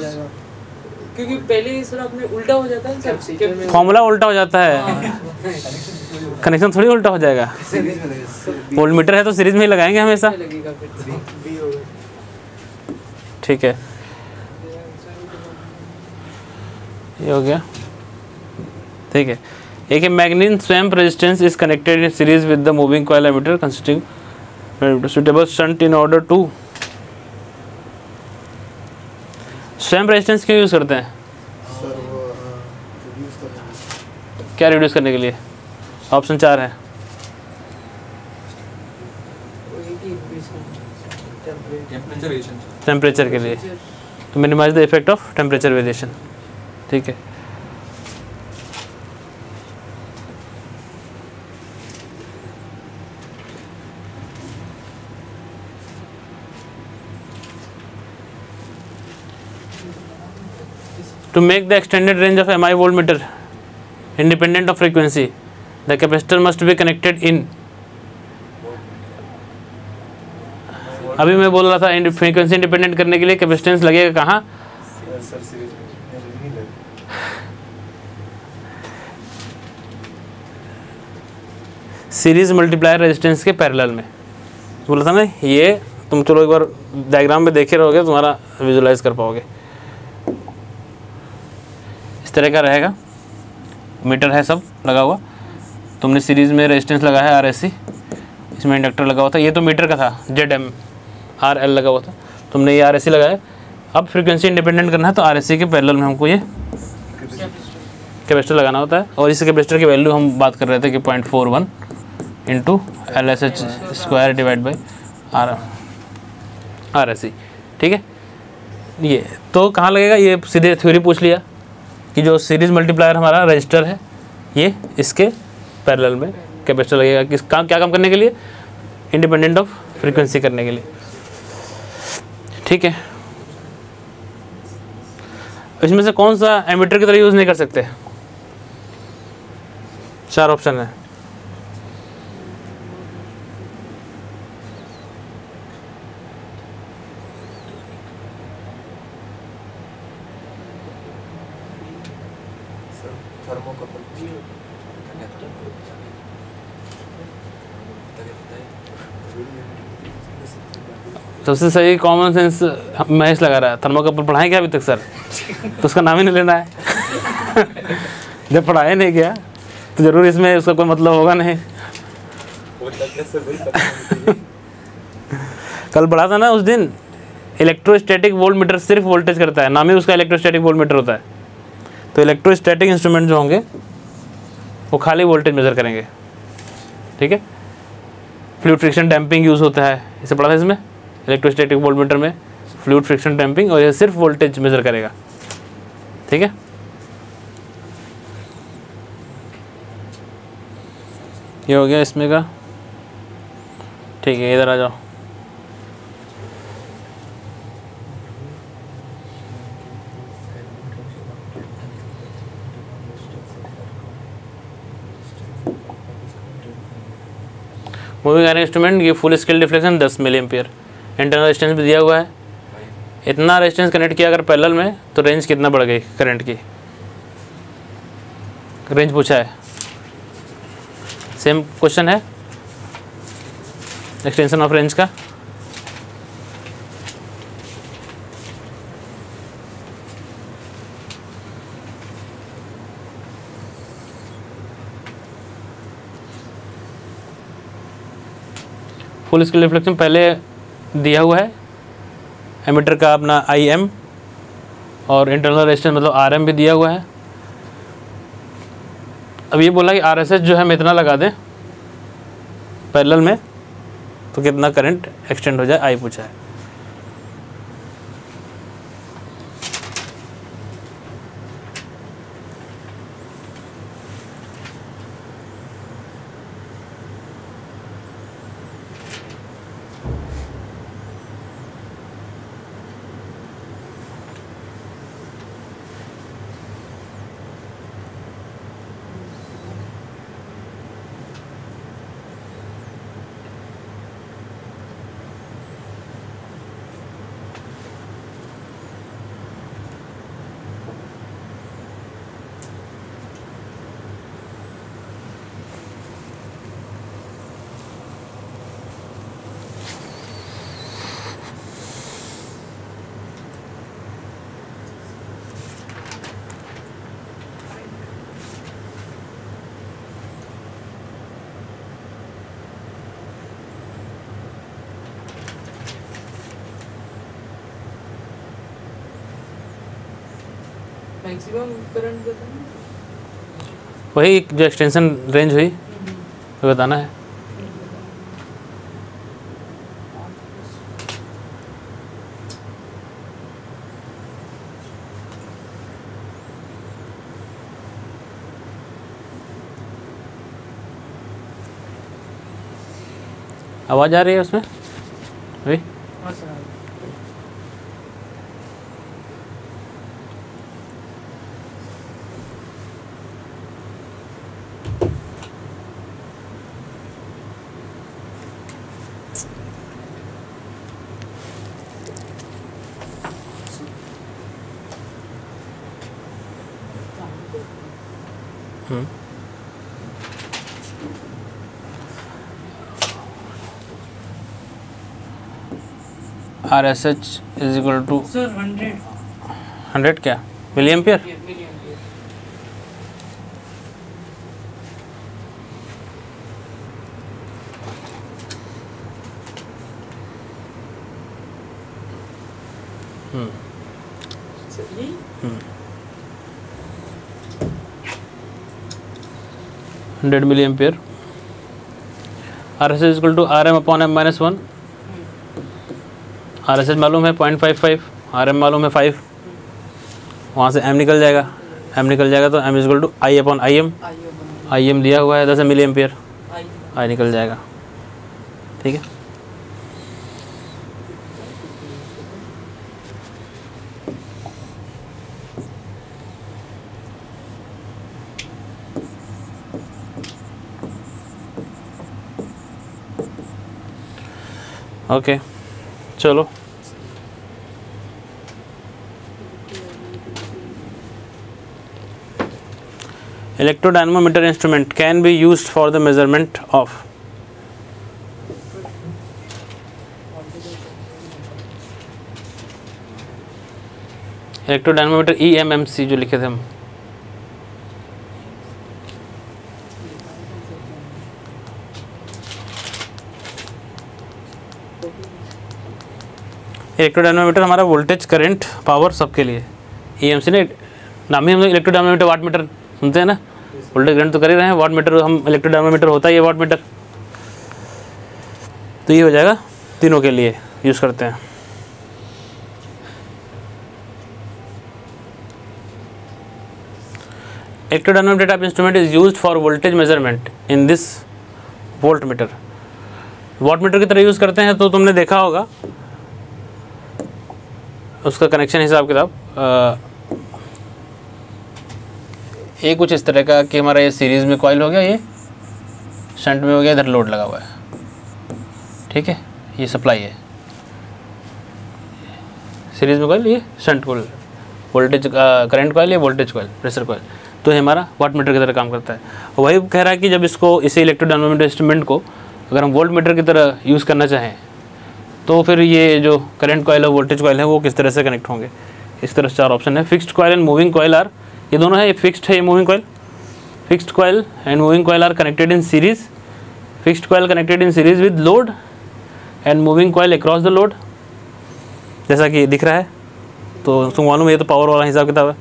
क्योंकि पहले सर आपने उल्टा हो जाता है सर, फॉर्मूला उल्टा हो जाता है, कनेक्शन थोड़ी उल्टा हो जाएगा। सीरीज में लगे वोल्ट मीटर है तो सीरीज में ही लगाएंगे हमेशा। लगेगा फिर बी होगा। ठीक है, ये हो गया। ठीक है, एक है manganin swamp resistance is connected in series with the moving coil ammeter consisting suitable shunt in order to. Swamp resistance क्यों यूज़ करते हैं? सर वो रिड्यूस करने क्या रिड्यूस करने के लिए? ऑप्शन 4 है। वो एक ही टेम्परेचर टेम्परेचर के लिए, तो minimise the effect of temperature variation. ठीक है, to make the extended range of MI voltmeter independent of frequency, the capacitor must be connected in। अभी मैं बोल रहा था फ्रीक्वेंसी इंडिपेंडेंट करने के लिए कैपेसिटेंस लगेगा कहाँ? सर सीरीज में नहीं लगे। सीरीज मल्टीप्लायर रेजिस्टेंस के पैरेलल में। बोला था ना, ये तुम चलो एक बार डायग्राम में देखे रहोगे, तुम्हारा विजुलाइज कर पाओगे। इस तरह का रहेगा, मीटर है सब लगा हुआ, तुमने सीरीज में रेजिस्टेंस लगाया है RSC, इसमें इंडक्टर लगा हुआ था, ये तो मीटर का था ZMRL लगा हुआ था, तुमने ये RSC लगाया। अब फ्रीक्वेंसी इंडिपेंडेंट करना है तो RSC के पैरेलल में हमको ये कैपेसिटर लगाना होता है, और इस कैपेसिटर की वैल्यू हम बात कर रहे थे कि 0.41 into LSH square divide by RSC। ठीक है, ये तो कहाँ लगेगा? ये सीधे थ्योरी पूछ लिया कि जो सीरीज मल्टीप्लायर हमारा रजिस्टर है, ये इसके पैरेलल में कैपेसिटर लगेगा। किस काम, क्या काम करने के लिए? इंडिपेंडेंट ऑफ फ्रीक्वेंसी करने के लिए। ठीक है, इसमें से कौन सा एमीटर की तरह यूज़ नहीं कर सकते? 4 ऑप्शन है। थर्मोकपल सबसे सही कॉमन सेंस महेश लगा रहा है। थर्मोकपल पढ़ाएं क्या अभी तक सर? तो उसका नाम ही नहीं लेना है। जब पढ़ाया नहीं गया तो जरूर इसमें उसका कोई मतलब होगा नहीं। कल पढ़ा था ना उस दिन, इलेक्ट्रोस्टैटिक वोल्टमीटर सिर्फ वोल्टेज करता है, नाम ही उसका इलेक्ट्रोस्टैटिक वोल्टमीटर होता है। तो इलेक्ट्रोस्टैटिक इंस्ट्रूमेंट जो होंगे वो खाली वोल्टेज मेजर करेंगे। ठीक है, फ्लूइड फ्रिक्शन डैम्पिंग यूज़ होता है, इसे पढ़ा था इसमें, इलेक्ट्रोस्टैटिक वोल्टमीटर में फ्लूइड फ्रिक्शन डैम्पिंग, और ये सिर्फ वोल्टेज मेजर करेगा। ठीक है, ये हो गया इसमें का। ठीक है, इधर आ जाओ। मूविंग आयरन इंस्ट्रूमेंट, ये full scale deflection 10 milliampere, internal resistance भी दिया हुआ है। इतना रेजिस्टेंस कनेक्ट किया अगर पैरेलल में तो रेंज कितना बढ़ गई करंट की? रेंज पूछा है, सेम क्वेश्चन है एक्सटेंशन ऑफ रेंज का। फुल स्केल रिफ्लेक्शन पहले दिया हुआ है, एमीटर का अपना IM और इंटरनल रेजिस्टेंस मतलब RM भी दिया हुआ है। अब ये बोला कि RSH जो है हम इतना लगा दें पैरेलल में तो कितना करंट एक्सटेंड हो जाए, आई पूछा है। मैक्सिमम करंट बताना। वही जो एक्सटेंशन रेंज हुई वो बताना है। आवाज़ आ रही है उसमें भाई? हाँ sir. RSH is equal to sir 100 100 क्या मिली एम्पियर? मिलियन। सर यही 100 milliampere. RSH is equal to RM/m-1। RSH मालूम है 0.55, RM मालूम है 5, वहाँ से M निकल जाएगा, M निकल जाएगा तो M is equal to I/IM। I IM दिया हुआ है 10 मिली एम्पियर, आई I निकल जाएगा। ठीक है, ओके चलो। Electrodynamometer instrument can be used for the measurement of इलेक्ट्रोडायनामोमीटर EMMC जो लिखे थे हम, इलेक्ट्रोडायनामोमीटर हमारा वोल्टेज करंट पावर सबके लिए। EMC ने नाम ही हम लोग इलेक्ट्रोडायनामोमीटर वाट मीटर सुनते हैं ना, वोल्टेज करंट तो कर ही रहे हैं, वाट मीटर हम इलेक्ट्रोडायनामोमीटर होता ही है वाट मीटर। तो ये हो जाएगा, तीनों के लिए यूज़ करते हैं। Electrodynamometer type instrument is used for voltage measurement in this voltmeter. Wattmeter की तरह यूज़ करते हैं, तो तुमने देखा होगा उसका कनेक्शन हिसाब किताब ये कुछ इस तरह का कि हमारा ये सीरीज़ में कॉइल हो गया, ये शंट में हो गया, इधर लोड लगा हुआ है। ठीक है, ये सप्लाई है, सीरीज़ में कॉइल, ये shunt coil, voltage current coil, ये वोल्टेज कॉइल, प्रेशर कॉइल। तो ये हमारा वाट मीटर की तरह काम करता है। वही कह रहा है कि जब इसको इसे इलेक्ट्रोडायनामोमीटर इंस्ट्रूमेंट को अगर हम वोल्ट मीटर की तरह यूज़ करना चाहें तो फिर ये जो करंट कॉइल है, वोल्टेज कॉइल है, वो किस तरह से कनेक्ट होंगे। इस तरह से 4 ऑप्शन है। Fixed coil and moving coil are, ये दोनों है, ये फिक्स्ड है, ये moving coil. Fixed coil and moving coil are connected in series. Fixed coil connected in series with load and moving coil across the load, जैसा कि दिख रहा है। तो तुम मालूम है ये तो पावर वाला हिसाब किताब है।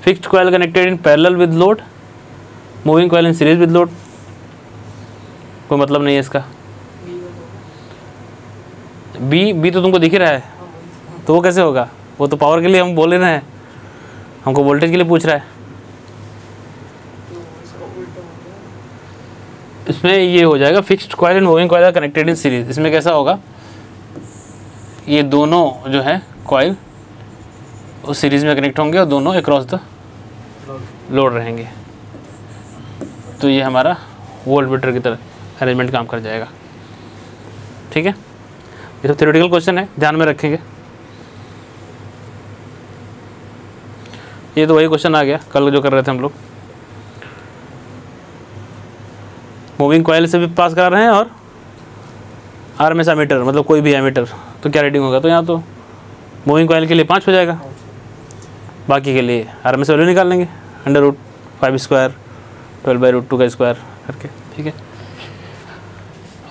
Fixed coil connected in parallel with load, moving coil in series with load. कोई मतलब नहीं है इसका। बी तो तुमको दिख ही रहा है, तो वो कैसे होगा? वो तो पावर के लिए हम बोल रहे हैं, हमको वोल्टेज के लिए पूछ रहा है। इसमें ये हो जाएगा fixed coil and moving coil are connected in series. इसमें कैसा होगा, ये दोनों जो है कॉइल उस सीरीज में कनेक्ट होंगे और दोनों अक्रॉस द लोड रहेंगे। तो ये हमारा वोल्ट मीटर की तरह अरेंजमेंट काम कर जाएगा। ठीक है, ये सब थ्योरेटिकल क्वेश्चन है, ध्यान में रखेंगे। ये तो वही क्वेश्चन आ गया कल जो कर रहे थे हम लोग। मूविंग कॉइल से भी पास करा रहे हैं और RMS एमीटर, मतलब कोई भी एमीटर, तो क्या रीडिंग होगा। तो यहाँ तो मूविंग कॉइल के लिए 5 हो जाएगा, बाकी के लिए RMS वैल्यू निकाल लेंगे, √5 स्क्वायर 12/√2 का स्क्वायर करके। ठीक है,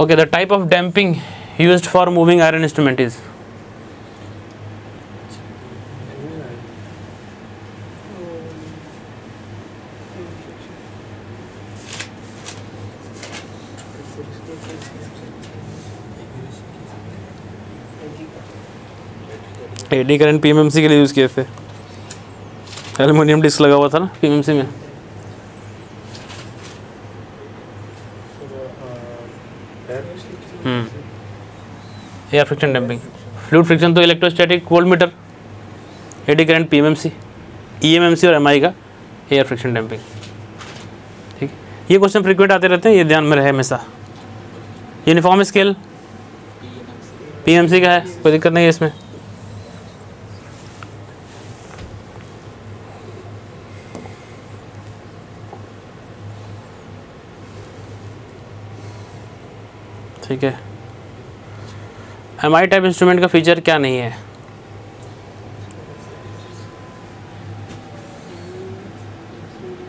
okay. The type of damping used for moving iron instrument is, AD current PMMC के लिए यूज़ किए थे, एल्युमिनियम डिस्क लगा हुआ था ना पीएमएमसी में। Air friction damping, fluid friction तो electrostatic voltmeter, eddy current PMMC, EMMC और एमआई का एयर फ्रिक्शन डैम्पिंग। ठीक है, ये क्वेश्चन फ्रीक्वेंट आते रहते हैं, ये ध्यान में रहे हमेशा। यूनिफॉर्म स्केल पीएमसी का है, कोई दिक्कत नहीं है इसमें। ठीक है, एमआई टाइप इंस्ट्रूमेंट का फीचर क्या नहीं है?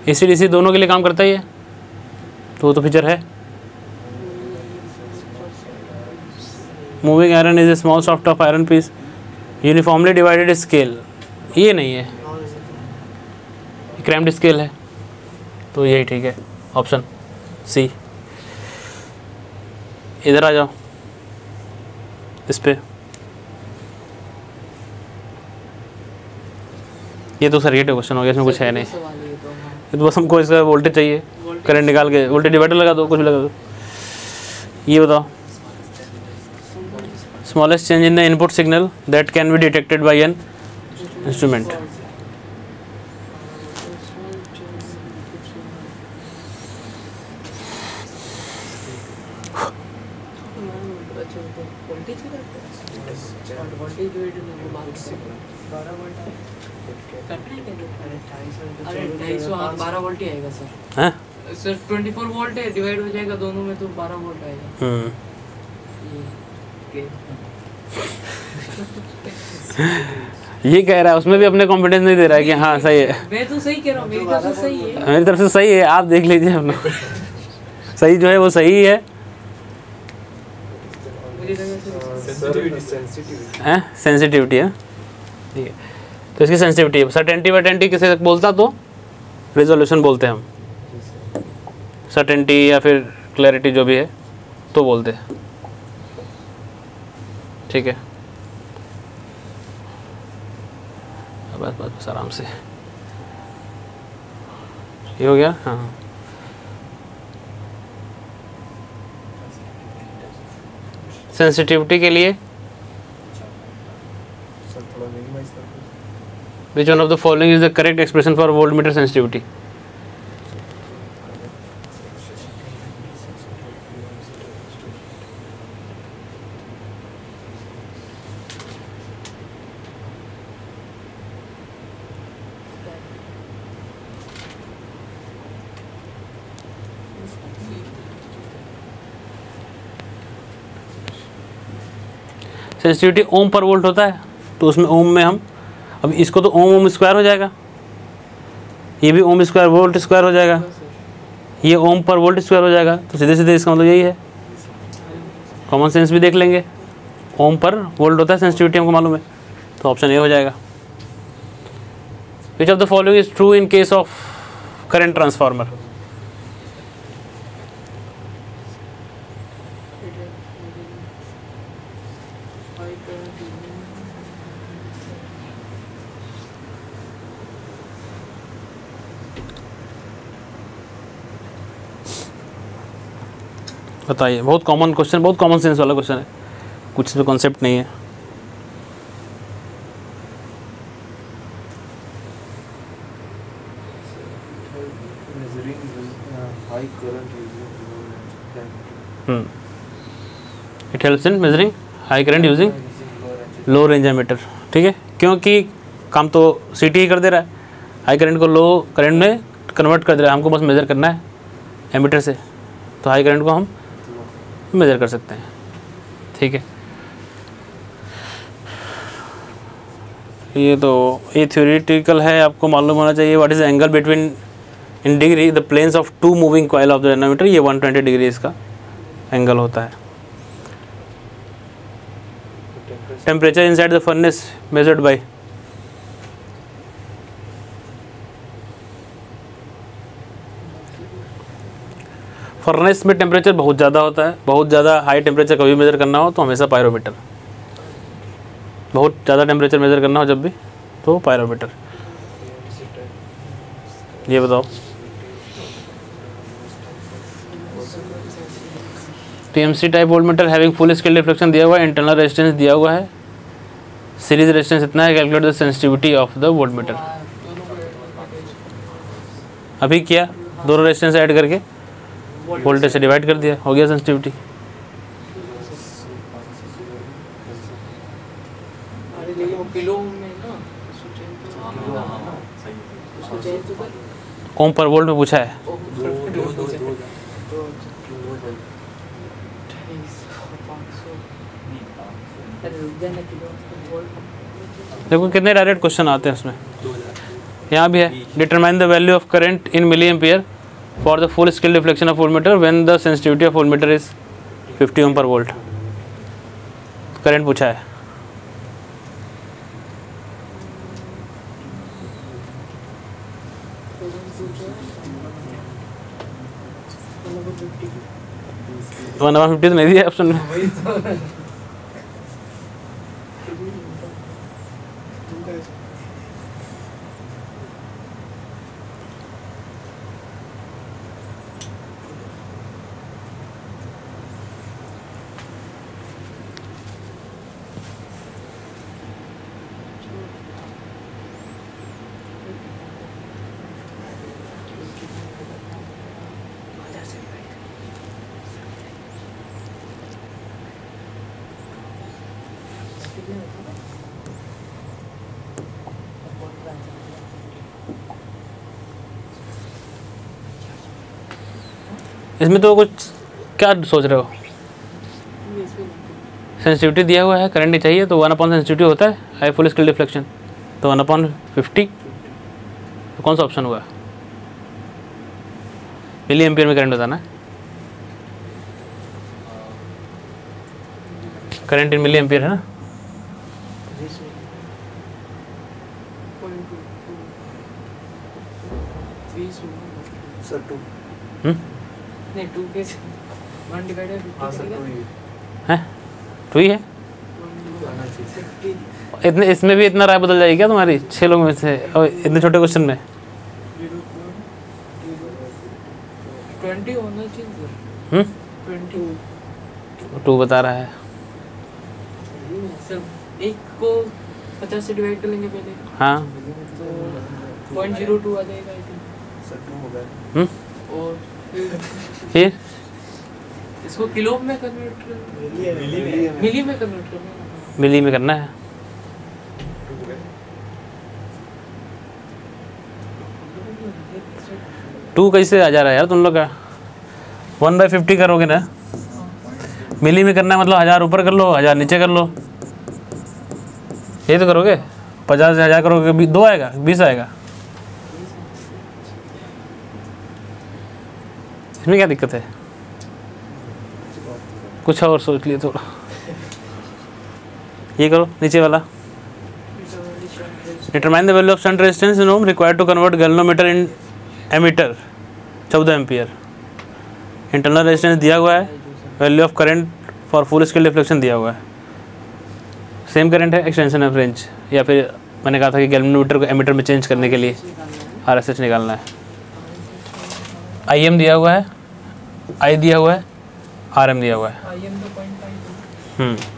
एसी-डीसी दोनों के लिए काम करता ही है, तो वो तो फीचर है। Moving iron is a small soft of iron piece, uniformly divided scale, ये नहीं है, क्रैम्ड स्केल है, तो यही ठीक है, ऑप्शन सी। इधर आ जाओ, इस पे ये तो सर्किट क्वेश्चन हो गया, इसमें कुछ है नहीं, ये तो बस हमको इसका वोल्टेज चाहिए, करंट निकाल के वोल्टेज डिवाइडर लगा दो, कुछ भी लगा दो। ये बताओ, smallest change in the input signal that can be detected by an instrument. अरे 12 वोल्ट ही आएगा सर। हैं सर 24 वोल्ट है, डिवाइड हो जाएगा दोनों में तो 12 वोल्ट आएगा। ये कह रहा है, उसमें भी अपने कॉन्फिडेंस नहीं दे रहा है कि हाँ सही है। मैं तो सही कह रहा हूँ, मेरी तरफ से सही है। मेरी तरफ से सही है, आप देख लीजिए अपना सही जो है वो सही है। सेंसिटिविटी है, ठीक है, तो इसकी सेंसिटिविटी है। सर्टेनिटी वर्टेनिटी किसे बोलता, तो रिजोल्यूशन बोलते हैं हम, सर्टेनिटी या फिर क्लैरिटी जो भी है तो बोलते हैं। ठीक है, बस बस बस आराम से, ये हो गया। हाँ, सेंसिटिविटी के लिए which one of the following is the correct expression for voltmeter sensitivity? Sensitivity ohm per volt होता है, तो उसमें ओम में हम, अब इसको तो ओम स्क्वायर हो जाएगा, ये भी ओम स्क्वायर वोल्ट स्क्वायर हो जाएगा, ये ओम पर वोल्ट स्क्वायर हो जाएगा, तो सीधे सीधे इसका मतलब यही है। कॉमन सेंस भी देख लेंगे, ओम पर वोल्ट होता है सेंसिटिविटी, हमको मालूम है, तो ऑप्शन ए हो जाएगा। Which of the following is true in case of current transformer? बताइए, बहुत कॉमन क्वेश्चन, बहुत कॉमन सेंस वाला क्वेश्चन है, कुछ इसमें कॉन्सेप्ट नहीं है। It helps in measuring high current using low range ammeter. ठीक है, क्योंकि काम तो सीटी ही कर दे रहा है, हाई करंट को लो करंट में कन्वर्ट कर दे रहा है, हमको बस मेज़र करना है एमीटर से, तो हाई करंट को हम मेज़र कर सकते हैं। ठीक है, ये तो ये थ्योरेटिकल है, आपको मालूम होना चाहिए what is the angle between in degree the planes of two moving coil of the dynamometer, ये 120 डिग्री इसका एंगल होता है। Temperature inside the furnace measured by, furnace में टेम्परेचर बहुत ज़्यादा होता है, बहुत ज़्यादा हाई टेम्परेचर कभी मेज़र करना हो तो हमेशा पायरोमीटर, बहुत ज़्यादा टेम्परेचर मेज़र करना हो जब भी तो पायरोमीटर। ये बताओ TMC type voltmeter having full scale deflection दिया हुआ है, इंटरनल रेजिस्टेंस दिया हुआ है, सीरीज रेजिस्टेंस इतना है, calculate the sensitivity of the voltmeter. अभी किया, दोनों रेजिस्टेंस ऐड करके वोल्टेज से डिवाइड कर दिया, हो गया सेंसिटिविटी। अरे लेकिन वो किलो में ना उसको चेंज तो कर ओम पर वोल्ट में पूछा है। देखो कितने डायरेक्ट क्वेश्चन आते हैं उसमें। यहाँ भी है, determine the value of current in milliampere for the full scale deflection of voltmeter when the sensitivity of voltmeter is 50 ohm per volt. Current पूछा है। तो 1/50 तो नहीं दिया ऑप्शन में। इसमें तो कुछ क्या सोच रहे हो? सेंसिटिविटी दिया हुआ है, करंट नहीं चाहिए तो 1/, सेंसिटिविटी होता है हाई फुल स्केल डिफ्लेक्शन, तो 1/50। तो कौन सा ऑप्शन हुआ? मिली एम्पियर में करंट बताना, करंट इन मिली एम्पियर है ना। सर 2 नहीं 2 के 1 डिवाइडेड हाँ सर 2 ही है, तो ही है। आना चाहिए। इतने इसमें भी इतना राय बदल जाएगी क्या तुम्हारी 6 लोगों में से, और इतने छोटे क्वेश्चन में? 20 होना चाहिए सर। 2 बता रहा है। सर एक को 50 से डिवाइड कर लेंगे पहले, हाँ तो 0.02 आ जाएगा आई थिंक सर 2 हो गया। और फिर इसको किलो में कन्वर्ट मिली में कन्वर्ट करना है। मिली में करना है। टू कैसे आ जा रहा है यार तुम लोग का? 1/50 करोगे ना, मिली में करना है, मतलब 1000 ऊपर कर लो 1000 नीचे कर लो, ये तो करोगे। 50 से 1000 करोगे 2 आएगा 20 आएगा। इसमें क्या दिक्कत है? कुछ और सोच लिए थोड़ा। ये करो नीचे वाला, determine the value of shunt resistance in ohm required to convert galvanometer in ammeter 14 ampere. Internal resistance दिया हुआ है, value of current for full scale deflection दिया हुआ है, सेम करंट है, एक्सटेंशन ऑफ रेंज, या फिर मैंने कहा था कि गैल्वेनोमीटर को एमीटर में चेंज करने के लिए RSH निकालना है। IM दिया हुआ है, I दिया हुआ है, RM दिया हुआ है। IM तो 0.5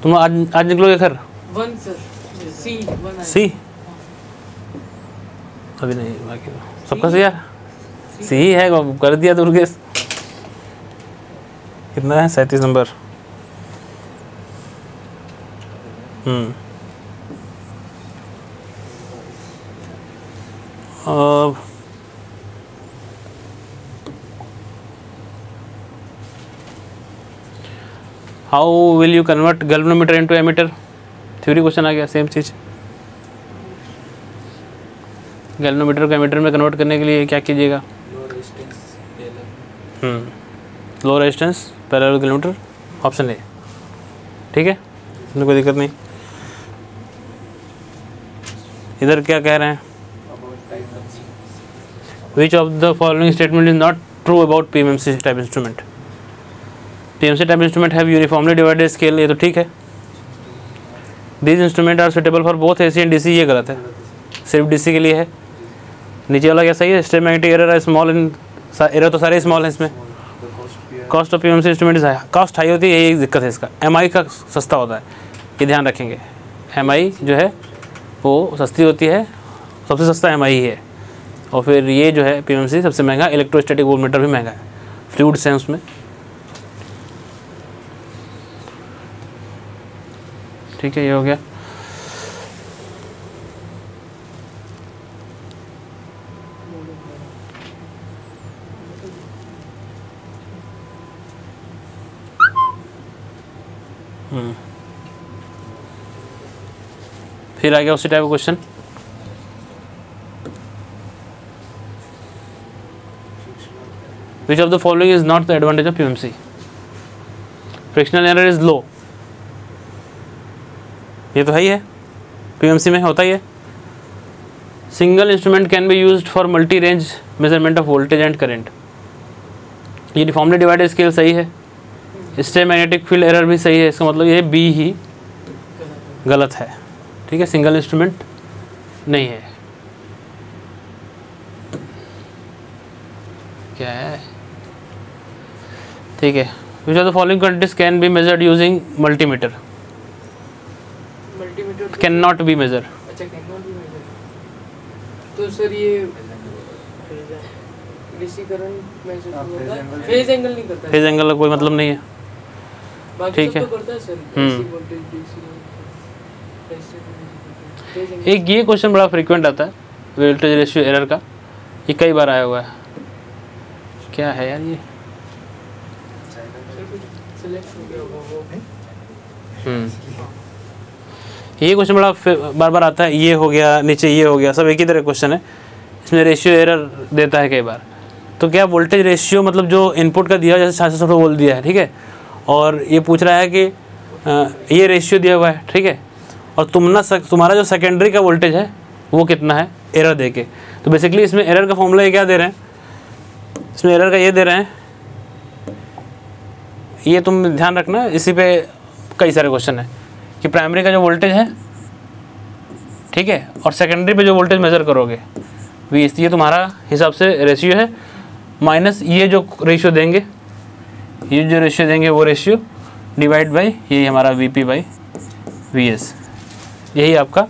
तुम आज निकलोगे घर? 1 सर C 1 सी अभी नहीं, बाकी सबका सी यार सी ही है, कर दिया दुर्गेश। कितना है? 37 number. How will you convert galvanometer into ammeter? Theory question आ गया, सेम चीज़। गैल्वेनोमीटर को एमीटर में कन्वर्ट करने के लिए क्या कीजिएगा? Low resistance parallel galvanometer, option A. ठीक है, इसमें कोई दिक्कत नहीं। इधर क्या कह रहे हैं? Which of the following statement is not true about PMMC type instrument? PMMC type instrument have uniformly divided scale, ये तो ठीक है। These instrument are suitable for both AC and DC, ये गलत है, सिर्फ DC के लिए है। नीचे वाला क्या सही है? स्टेप मैग्नेटिक एरर है स्मॉल इन, एरर तो सारे स्मॉल है इसमें। Cost of PMMC instrument is high, cost high होती है, यही दिक्कत है इसका। MI का सस्ता होता है, ये ध्यान रखेंगे। MI जो है वो सस्ती होती है, सबसे सस्ता MI ही है। और फिर ये जो है PMMC सबसे महंगा, इलेक्ट्रोस्टैटिक वोल्टमीटर भी महंगा है, फ्लूइड्स हैं उसमें। ठीक है, ये हो गया। फिर आ गया उसी टाइप का question. Which of the following is not the advantage of PMMC? Frictional error is low, ये तो है ही है, PMMC में होता ही है। Single instrument can be used for multi range measurement of voltage and current, uniformly divided scale सही है। स्टेप मैग्नेटिक फील्ड एरर भी सही है, इसका मतलब ये B ही गलत है। ठीक है, सिंगल इंस्ट्रूमेंट नहीं है। क्या है? ठीक है, which of the following quantities can be measured using multimeter? Multimeter can not be measure. अच्छा, कैन नॉट बी मेजर। तो सर ये डीसी करंट मेजर होता है, फेज एंगल नहीं करता। फेज एंगल का कोई मतलब नहीं है। ठीक है, एक ये क्वेश्चन बड़ा फ्रीक्वेंट आता है वोल्टेज रेशियो एरर का, ये कई बार आया हुआ है। क्या है यार ये? ये क्वेश्चन बड़ा बार बार आता है। ये हो गया, नीचे ये हो गया, सब एक ही तरह क्वेश्चन है। इसमें रेशियो एरर देता है कई बार। तो क्या वोल्टेज रेशियो मतलब जो इनपुट का दिया, जैसे 6600 बोल दिया है, ठीक है, और ये पूछ रहा है कि ये रेशियो दिया हुआ है, ठीक है, और तुम्हारा जो सेकेंडरी का वोल्टेज है वो कितना है, एरर दे के। तो बेसिकली इसमें एरर का फॉर्मूला ये क्या दे रहे हैं? इसमें एरर का ये दे रहे हैं, ये तुम ध्यान रखना, इसी पे कई सारे क्वेश्चन है कि प्राइमरी का जो वोल्टेज है, ठीक है, और सेकेंडरी पे जो वोल्टेज मेजर करोगे ये तुम्हारा हिसाब से रेशियो है, माइनस ये जो रेशियो देंगे, ये जो रेशियो देंगे वो रेशियो डिवाइड बाई यही हमारा VP/VS, यही आपका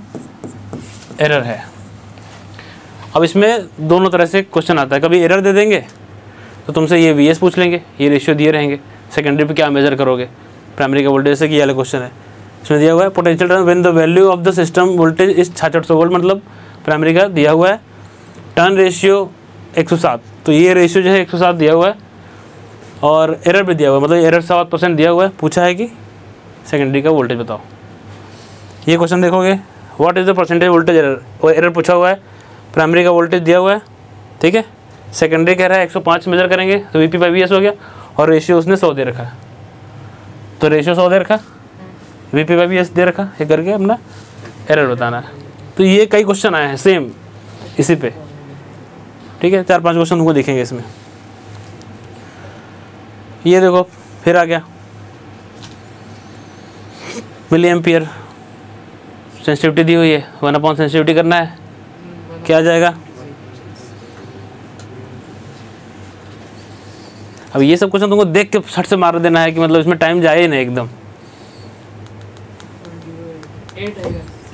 एरर है। अब इसमें दोनों तरह से क्वेश्चन आता है। कभी एरर दे देंगे तो तुमसे ये VS पूछ लेंगे, ये रेशियो दिए रहेंगे, सेकेंडरी पे क्या मेजर करोगे प्राइमरी का वोल्टेज से, कि ये वाला क्वेश्चन है। इसमें दिया हुआ है potential turn when the value of the system voltage is 6600 volt, मतलब प्राइमरी का दिया हुआ है टर्न रेशियो 107, तो ये रेशियो जो है 107 दिया हुआ है, और एरर भी दिया हुआ है, मतलब एरर 7% दिया हुआ है। पूछा है कि सेकेंडरी का वोल्टेज बताओ। ये क्वेश्चन देखोगे, what is the percentage voltage error, वो एरर पूछा हुआ है, प्राइमरी का वोल्टेज दिया हुआ है, ठीक है, सेकेंडरी कह रहा है 105 मेजर करेंगे तो VP/VS हो गया, और रेशियो उसने 100 दे रखा है, तो रेशियो 100 दे रखा, VP/VS दे रखा, ये करके अपना एरर बताना है। तो ये कई क्वेश्चन आए हैं सेम इसी पे, ठीक है, 4-5 क्वेश्चन तुमको देखेंगे इसमें। ये देखो फिर आ गया मिली एम्पियर, सेंसिटिविटी दी हुई है, 1/, सेंसिटिविटी करना है, क्या आ जाएगा? अब ये सब क्वेश्चन तुमको देख के फट से मार देना है कि मतलब इसमें टाइम जाए ही नहीं, एकदम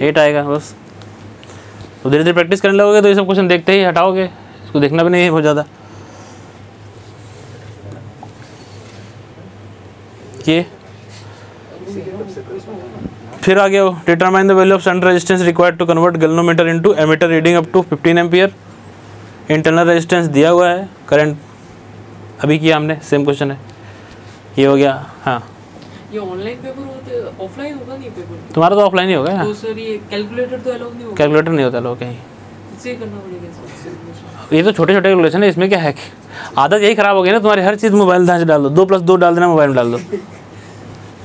8 आएगा बस। तो धीरे धीरे प्रैक्टिस करने लगोगे तो ये सब क्वेश्चन देखते ही हटाओगे, इसको देखना भी नहीं है बहुत ज़्यादा। ये फिर आ गया determine the value of shunt resistance required to convert galvanometer into ammeter reading up to 15 ampere. Internal resistance दिया हुआ है, करंट अभी किया हमने, सेम क्वेश्चन है, ये हो गया। हाँ ये ऑनलाइन पेपर होते ऑफलाइन होगा नहीं पेपर? तुम्हारा तो ऑफलाइन ही होगा ना। तो सर ये कैलकुलेटर तो अलाउ नहीं होगा? कैलकुलेटर नहीं होता लोग कहीं, इससे करना पड़ेगा सर। ये तो छोटे छोटे कैलकुलेशन है, इसमें क्या है कि आदत यही खराब हो गई ना तुम्हारी, हर चीज़ मोबाइल ढांच डाल दो, 2+2 डाल देना, मोबाइल में डाल दो।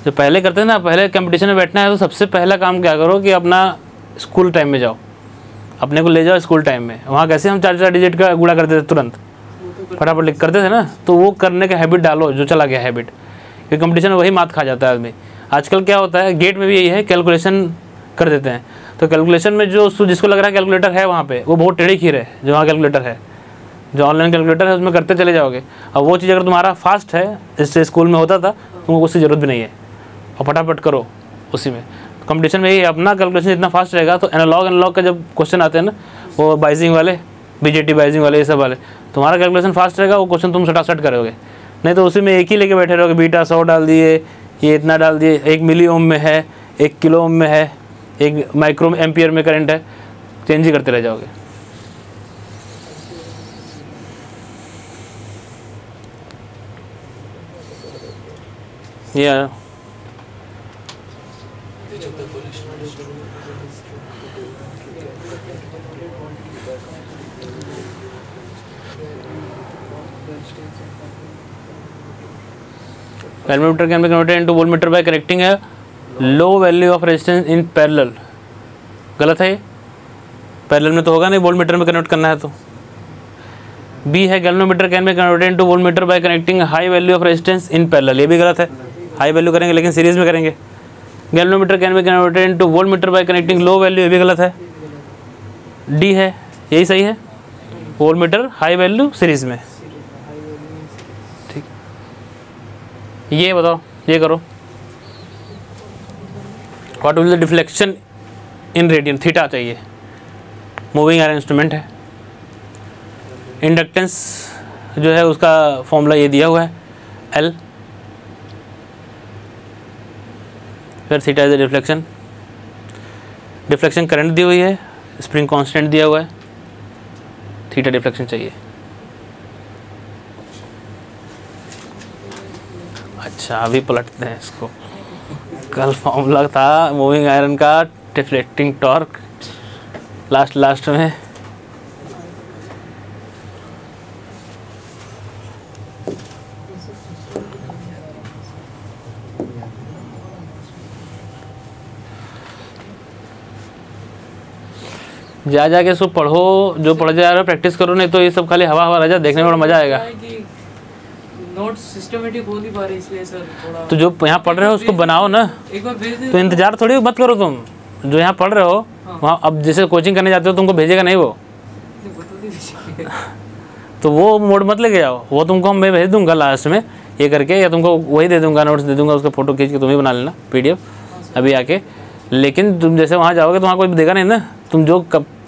जो पहले करते थे ना, पहले कंपटीशन में बैठना है तो सबसे पहला काम क्या करो कि अपना स्कूल टाइम में जाओ, अपने को ले जाओ स्कूल टाइम में। वहाँ कैसे हम 4-4 डिजिट का गुणा करते थे, तुरंत फटाफट लिख करते थे ना, तो वो करने का हैबिट डालो, जो चला गया हैबिट, क्योंकि कंपटीशन में वही मात खा जाता है आदमी। आजकल क्या होता है, गेट में भी यही है, कैलकुलेशन कर देते हैं, तो कैलकुलेशन में जो जिसको लग रहा है कैलकुलेटर है वहाँ पे, वो बहुत टेढ़ी खीर है। जो वहाँ कैलकुलेटर है, जो ऑनलाइन कैलकुलेटर है, उसमें करते चले जाओगे। अब वो चीज़ अगर तुम्हारा फास्ट है, जिससे स्कूल में होता था, तुमको उसकी ज़रूरत भी नहीं है, और फटाफट करो उसी में। कंपटीशन में यही अपना कैलकुलेशन इतना फास्ट रहेगा, तो एनालॉग का जब क्वेश्चन आते हैं ना, वो बाइजिंग वाले, बीजेटी बाइजिंग वाले, ये सब वाले, तुम्हारा कैलकुलेशन फास्ट रहेगा, वो क्वेश्चन तुम सटासट करोगे। नहीं तो उसी में एक ही लेके बैठे रहोगे, बीटा 100 डाल दिए, ये इतना डाल दिए, 1 मिली ओम में है, 1 किलो ओम में है, 1 माइक्रो एम्पियर में करंट है, चेंज ही करते रह जाओगे। ये ammeter can be converted into voltmeter by connecting है low value of resistance in parallel. गलत है ये, पैरेलल में तो होगा नहीं, वोल्टमीटर में कन्वर्ट करना है तो। बी है galvanometer can be converted into voltmeter by connecting high value of resistance in parallel, ये भी गलत है, हाई वैल्यू करेंगे लेकिन सीरीज में करेंगे। Galvanometer can be converted into voltmeter by connecting low value, ये भी गलत है। डी है, यही सही है, वोल्टमीटर हाई वैल्यू सीरीज में। ठीक, ये बताओ, ये करो। What will the deflection in radian, theta चाहिए, मूविंग आयरन इंस्ट्रूमेंट है। इंडक्टेंस जो है उसका फॉर्मूला ये दिया हुआ है, एल, फिर theta is the deflection, deflection current दी हुई है, स्प्रिंग कांस्टेंट दिया हुआ है, थीटा डिफ्लेक्शन चाहिए। अच्छा अभी पलटते हैं इसको, कल फॉर्मूला था मूविंग आयरन का डिफ्लेक्टिंग टॉर्क, लास्ट में जाके इसको पढ़ो, जो पढ़ जा रहे हो प्रैक्टिस करो, नहीं तो ये सब खाली हवा रह जाए, देखने में बड़ा मजा आएगा। नोट्स सिस्टमैटिक हो नहीं पा रहे, इसलिए सर थोड़ा। तो जो यहाँ पढ़ रहे हो उसको बनाओ ना, एक बार भेज दे। तो इंतजार थोड़ी मत करो तुम, जो यहाँ पढ़ रहे हो वहाँ, अब जैसे कोचिंग करने जाते हो तुमको भेजेगा नहीं वो, तो वो मोड मत लेके जाओ, वो तुमको मैं भेज दूंगा लास्ट में ये करके, या तुमको वही दे दूंगा, नोट्स दे दूंगा, उसका फोटो खींच के तुम ही बना लेना PDF अभी आके। लेकिन तुम जैसे वहाँ जाओगे तो वहाँ कोई देगा नहीं ना, तुम जो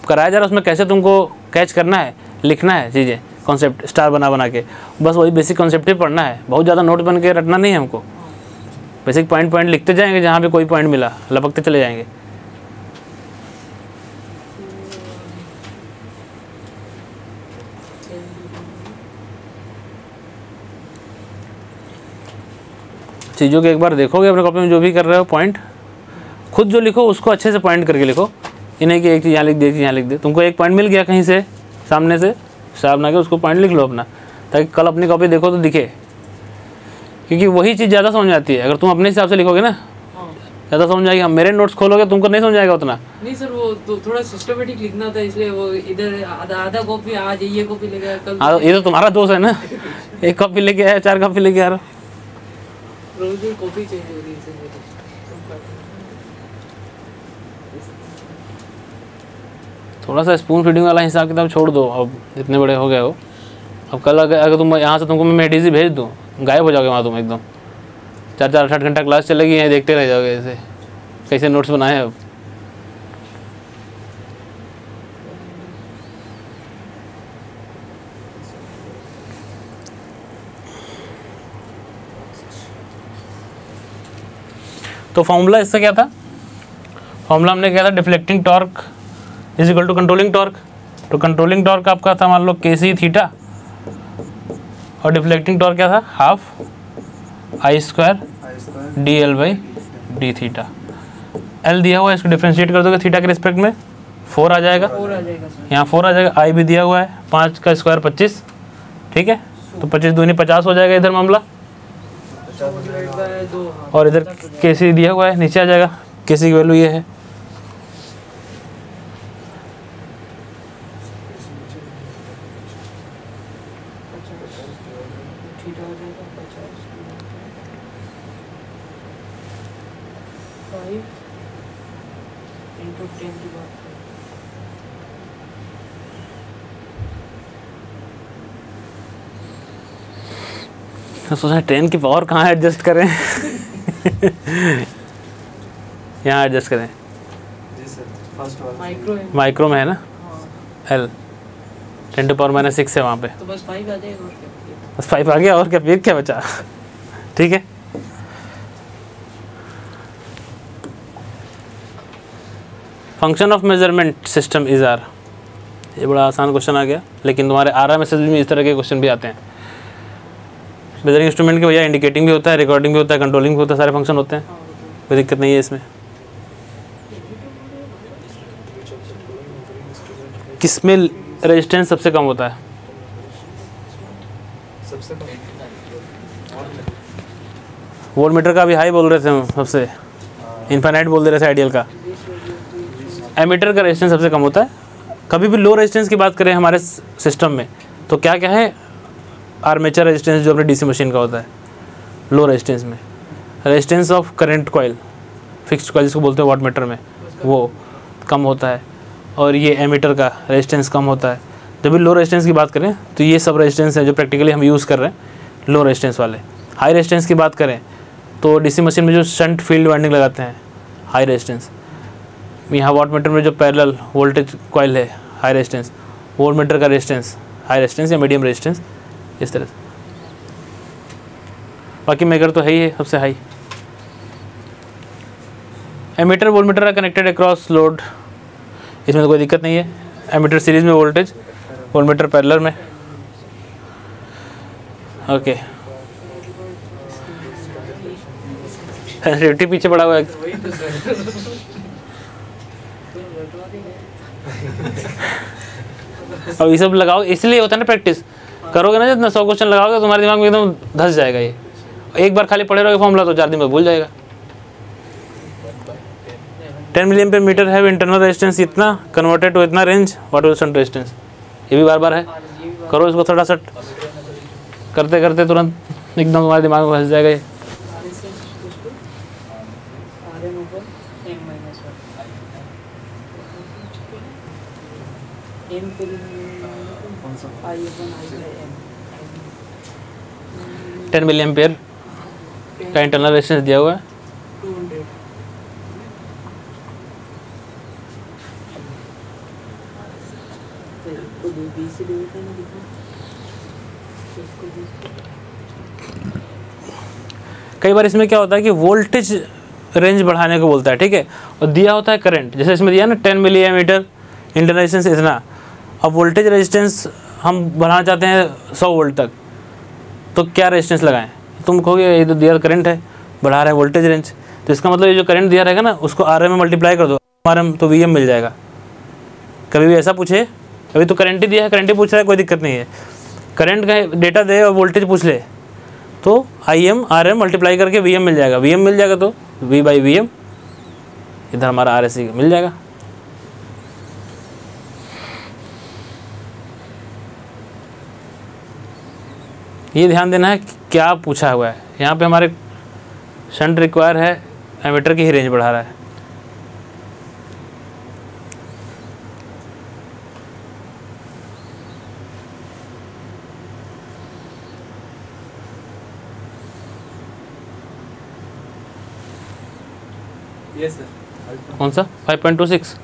कराया जा रहा है उसमें कैसे तुमको कैच करना है, लिखना है चीज़ें, कॉन्सेप्ट स्टार बना के, बस वही बेसिक कॉन्सेप्ट ही पढ़ना है, बहुत ज़्यादा नोट बन के रटना नहीं है हमको। बेसिक पॉइंट लिखते जाएंगे, जहाँ पे कोई पॉइंट मिला लपकते चले जाएंगे। चीज़ों को एक बार देखोगे अपने कॉपी में, जो भी कर रहे हो पॉइंट खुद जो लिखो उसको अच्छे से पॉइंट करके लिखो, ये नहीं कि एक चीज़ यहाँ लिख दे, एक चीज़ यहाँ लिख दे। तुमको एक पॉइंट मिल गया कहीं से सामने से स्टार बना के, उसको पॉइंट लिख लो अपना, ताकि कल अपनी कॉपी देखो तो दिखे, क्योंकि वही चीज़ ज़्यादा समझ आती है। अगर तुम अपने हिसाब से लिखोगे ना ज़्यादा समझ आएगी। हम मेरे नोट्स खोलोगे तुमको नहीं समझ आएगा उतना। नहीं सर, वो तो थोड़ा सिस्टमेटिक लिखना था, इसलिए वो इधर आधा कॉपी, आज ये कॉपी लेके आया, कल हाँ ये तो तुम्हारा दोस्त है ना, एक कॉपी लेके आया, 4 कॉपी लेके आ रहा। रोज कॉपी चेंज हो रही है। थोड़ा सा स्पून फीडिंग वाला हिसाब किताब छोड़ दो, अब इतने बड़े हो गए हो। अब कल अगर तुम यहाँ से तुमको मैं DZ भेज दूँ, गायब हो जाओगे वहाँ तुम एकदम। 4-4 8 घंटा क्लास चलेगी, यहीं देखते रह जाओगे ऐसे कैसे नोट्स बनाए हैं। अब तो फॉर्मूला इसका क्या था, फॉर्मूला हमने क्या था, deflecting torque is equal to controlling torque. तो कंट्रोलिंग टॉर्क आपका था मान लो KC थीटा, और डिफ्लेक्टिंग टॉर्क क्या था, half I² DL/d theta. L दिया हुआ है, इसको डिफ्रेंशिएट कर दोगे थीटा के रिस्पेक्ट में 4 आ जाएगा, 4 आ जाएगा सर। यहाँ 4 आ जाएगा। I भी दिया हुआ है, 5 का स्क्वायर 25, ठीक है, तो 25 दूनी 50 हो जाएगा इधर मामला, 2 और इधर KC दिया हुआ है, नीचे आ जाएगा, KC की वैल्यू ये है। थीटा हो जाएगा 5 × 10 की बात करें तो सोचा ट्रेन की पावर कहाँ एडजस्ट करें यहाँ एडजस्ट करें, जी सर, फर्स्ट वाला माइक्रो है। माइक्रो में है ना, हाँ, L 10⁻⁻6 है वहाँ पे, तो बस 5 आ जाएगा और क्या। बस 5 आ गया, और क्या, फिर क्या बचा, ठीक है। Function of measurement system is are, ये बड़ा आसान क्वेश्चन आ गया, लेकिन तुम्हारे RMSS में इस तरह के क्वेश्चन भी आते हैं। मेजरिंग इंस्ट्रूमेंट के भैया इंडिकेटिंग भी होता है, रिकॉर्डिंग भी होता है, कंट्रोलिंग भी होता है, सारे फंक्शन होते हैं, कोई दिक्कत नहीं है इसमें। किसमें रेजिस्टेंस सबसे कम होता है, सबसे कम वोल्टमीटर का भी हाई बोल रहे थे हम, सबसे इनफाइनाइट बोल दे रहे थे आइडियल का। एमीटर का रेजिस्टेंस सबसे कम होता है। कभी भी लो रेजिस्टेंस की बात करें हमारे सिस्टम में तो क्या क्या है, आर्मेचर रेजिस्टेंस जो अपने डीसी मशीन का होता है, लो रेजिस्टेंस में resistance of current coil, fixed coil जिसको बोलते हैं वाटमीटर में, वो कम होता है, और ये एमीटर का रेजिस्टेंस कम होता है। जब भी लो रेजिस्टेंस की बात करें तो ये सब रेजिस्टेंस हैं जो प्रैक्टिकली हम यूज़ कर रहे हैं, लो रेजिस्टेंस वाले। हाई रेजिस्टेंस की बात करें तो डीसी मशीन में जो शंट फील्ड वाइंडिंग लगाते हैं, हाई रेजिस्टेंस। यहाँ वाटमीटर में जो पैरेलल वोल्टेज कॉइल है, हाई रेजिस्टेंस। वोल्टमीटर का रेजिस्टेंस हाई रेजिस्टेंस या मीडियम रेजिस्टेंस, इस तरह से। बाकी मेगर तो है ही है सबसे high. Ammeter voltmeter are connected across load, इसमें तो कोई दिक्कत नहीं है। एमीटर सीरीज में वोल्टेज, वोल्टमीटर पैरेलल में, ओके। सेंसिटिविटी पीछे पड़ा हुआ है। वही तो सर और ये सब लगाओ, इसलिए होता है ना प्रैक्टिस करोगे ना, जितना 100 क्वेश्चन लगाओगे तुम्हारे दिमाग में एकदम धस जाएगा। ये एक बार खाली पढ़े रहोगे फॉर्मूला तो 4 दिन में भूल जाएगा। 10 मिलियन पर मीटर है इंटरनल रेजिस्टेंस, इतना कन्वर्टेड टू इतना range, what is shunt resistance, ये भी बार बार है। करो इसको थोड़ा सा, करते करते तुरंत एकदम तुम्हारे दिमाग में घुस जाएगा ये। कौन सा 10 मिलियन पेयर का इंटरनल रेजिस्टेंस दिया हुआ है। 200 तो 20 से डिवाइड करना कितना, कई बार इसमें क्या होता है कि वोल्टेज रेंज बढ़ाने को बोलता है, ठीक है, और दिया होता है करंट, जैसे इसमें दिया ना 10 मिली एमीटर इंटरनल रेजिस्टेंस इतना। अब वोल्टेज रेजिस्टेंस हम बढ़ाना चाहते हैं 100 वोल्ट तक, तो क्या रेजिस्टेंस लगाएं? तुम कहोगे ये तो दिया करंट है, बढ़ा रहा है वोल्टेज रेंज, तो इसका मतलब ये जो करंट दिया रहेगा ना उसको RM में मल्टीप्लाई कर दो, RM तो VM मिल जाएगा। कभी भी ऐसा पूछे, अभी तो करंट ही दिया है, करंट ही पूछ रहा है, कोई दिक्कत नहीं है। करंट का डेटा दे और वोल्टेज पूछ ले तो IM RM मल्टीप्लाई करके VM मिल जाएगा, VM मिल जाएगा तो V/VM इधर हमारा RSC मिल जाएगा। ये ध्यान देना है क्या पूछा हुआ है। यहाँ पे हमारे शंट रिक्वायर है, एमीटर की ही रेंज बढ़ा रहा है। ये सर कौन सा 5.26?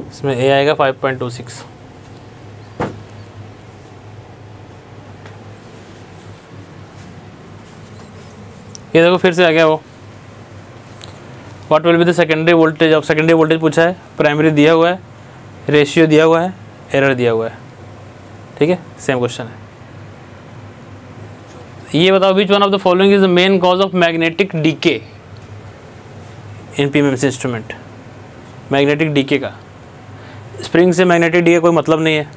इसमें A आएगा 5.26। ये देखो फिर से आ गया वो, what will be the secondary voltage. अब सेकेंडरी वोल्टेज पूछा है, प्राइमरी दिया हुआ है, रेशियो दिया हुआ है, एरर दिया हुआ है, ठीक है, सेम क्वेश्चन है। ये बताओ which one of the following is the main cause of magnetic decay in PMMC instrument. Magnetic decay का, स्प्रिंग से मैग्नेटिक डीके कोई मतलब नहीं है,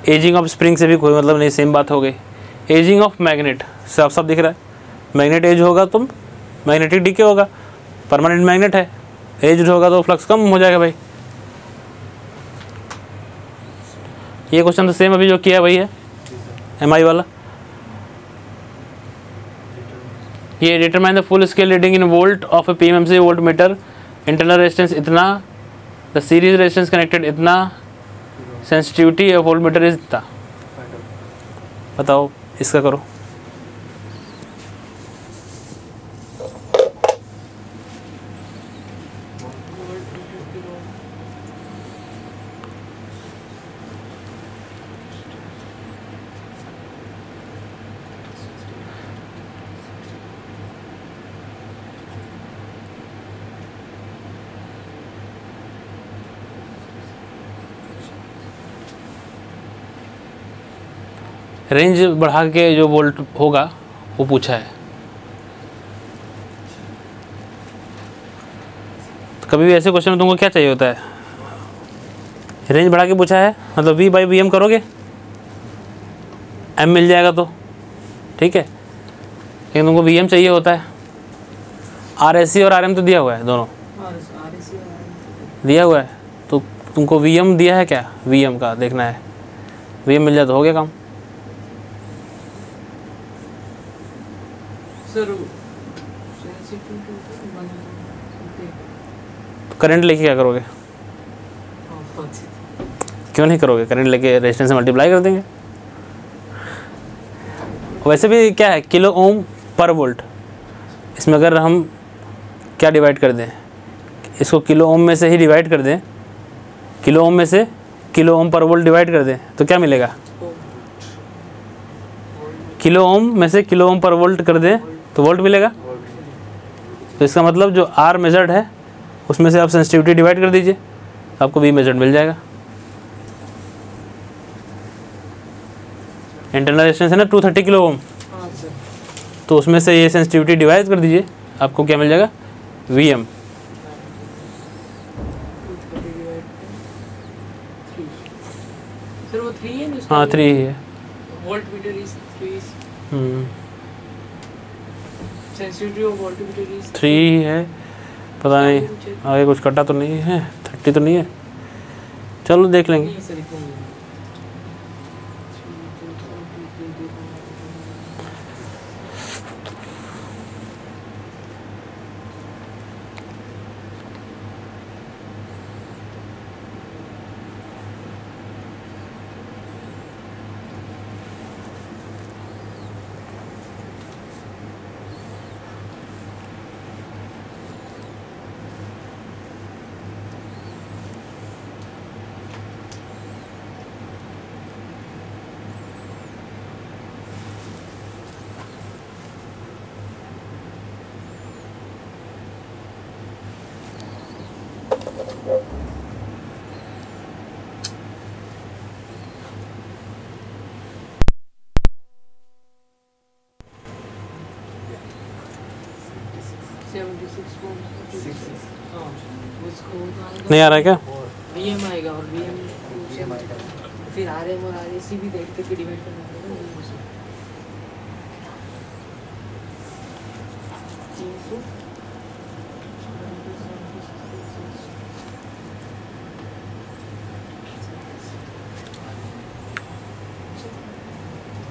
एजिंग ऑफ स्प्रिंग से भी कोई मतलब नहीं, सेम बात हो गई। एजिंग ऑफ मैग्नेट साफ साफ दिख रहा है, मैग्नेट एज होगा तो मैग्नेटिक डीके होगा, परमानेंट मैग्नेट है, एज होगा तो फ्लक्स कम हो जाएगा भाई। ये क्वेश्चन तो सेम अभी जो किया वही है, एमआई वाला। ये determine the full scale reading in volt of A PMMC volt meter, internal resistance इतना, द सीरीज रेजिस्टेंस कनेक्टेड इतना, sensitivity of volt meter is इतना। बताओ इसका करो। रेंज बढ़ा के जो वोल्ट होगा वो पूछा है। तो कभी भी ऐसे क्वेश्चन में तुमको क्या चाहिए होता है, रेंज बढ़ा के पूछा है मतलब वी बाई वी एम करोगे, एम मिल जाएगा तो ठीक है, लेकिन तुमको वी एम चाहिए होता है। आर एस सी और आर एम तो दिया हुआ है, दोनों दिया हुआ है, तो तुमको वी एम दिया है क्या, वी एम का देखना है, वी एम मिल जाए तो हो गया काम। तो करंट लेके क्या करोगे, क्यों नहीं करोगे, करंट लेके रेजिस्टेंस से मल्टीप्लाई कर देंगे। वैसे भी क्या है, किलो ओम पर वोल्ट, इसमें अगर हम क्या डिवाइड कर दें, इसको किलो ओम में से ही डिवाइड कर दें, किलो ओम में से kilo ohm per volt divide कर दें तो क्या मिलेगा, किलो ओम में से किलो ओम पर वोल्ट कर दें तो वोल्ट मिलेगा। तो इसका मतलब जो आर मेजर्ड है उसमें से आप सेंसिटिविटी डिवाइड कर दीजिए, आपको वी मेजर्ड मिल जाएगा। इंटरनल रेजिस्टेंस है ना 230 किलो ओम, तो उसमें से ये सेंसिटिविटी डिवाइड कर दीजिए, आपको क्या मिल जाएगा, वी एम। हाँ 3 ही है, volt meter is 3, sensitivity of volt meter is 3 ही है, पता नहीं आगे कुछ कटा तो नहीं है, 30 तो नहीं है, चलो देख लेंगे। नहीं आ रहा है क्या, वीएम आएगा और वीएम फिर आरएम और आरएसी भी देख के डिवाइड करना पड़ेगा।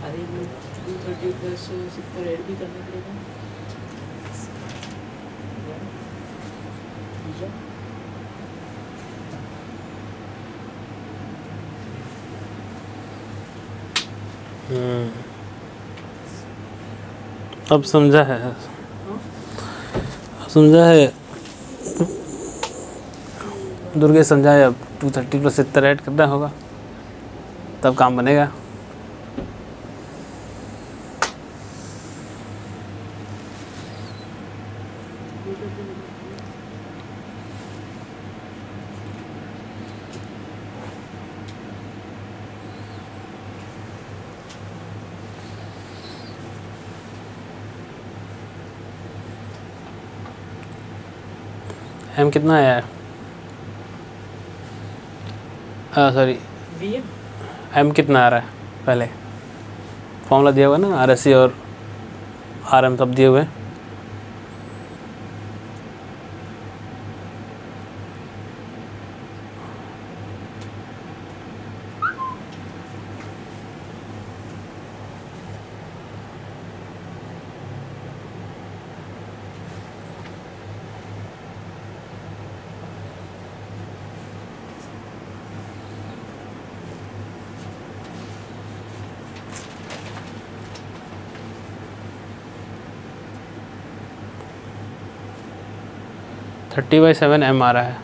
अरे 230 प्लस 70 ऐड भी करना पड़ेगा। अब समझा है, समझा है, दुर्गे समझाए। अब 230 प्लस 70 ऐड करना होगा तब काम बनेगा। एम कितना आया है? सॉरी, एम कितना आ रहा है? पहले फॉर्मूला दिया हुआ है ना, RSC और RM सब दिए हुए हैं। थर्टी बाई 7 M आ रहा है।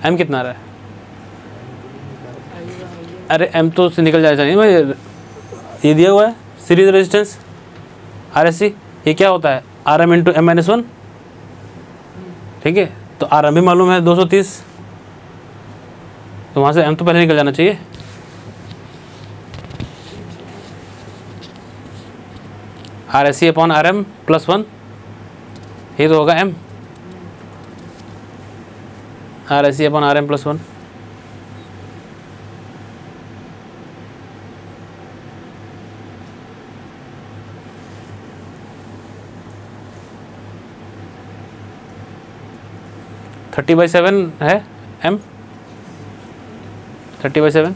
M कितना आ रहा है? अरे M तो से निकल जाना चाहिए भाई, ये दिया हुआ है सीरीज रेजिस्टेंस RSC। ये क्या होता है? RM इंटू M-1, ठीक है। तो RM भी मालूम है 230, तो वहाँ से M तो पहले निकल जाना चाहिए। RSC अपॉन RM प्लस 1, ये तो होगा M। RSC upon RM plus 1, thirty by 7 है M, 30/7।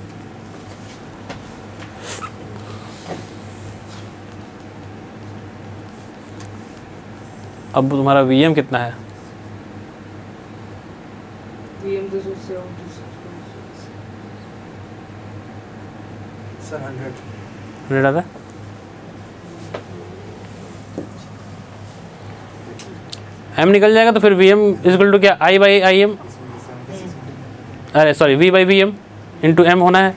अब तुम्हारा VM कितना है? सर 100 100 आता है। M निकल जाएगा तो फिर VM इक्वल टू क्या? I/IM, अरे सॉरी V/VM इंटू M होना है।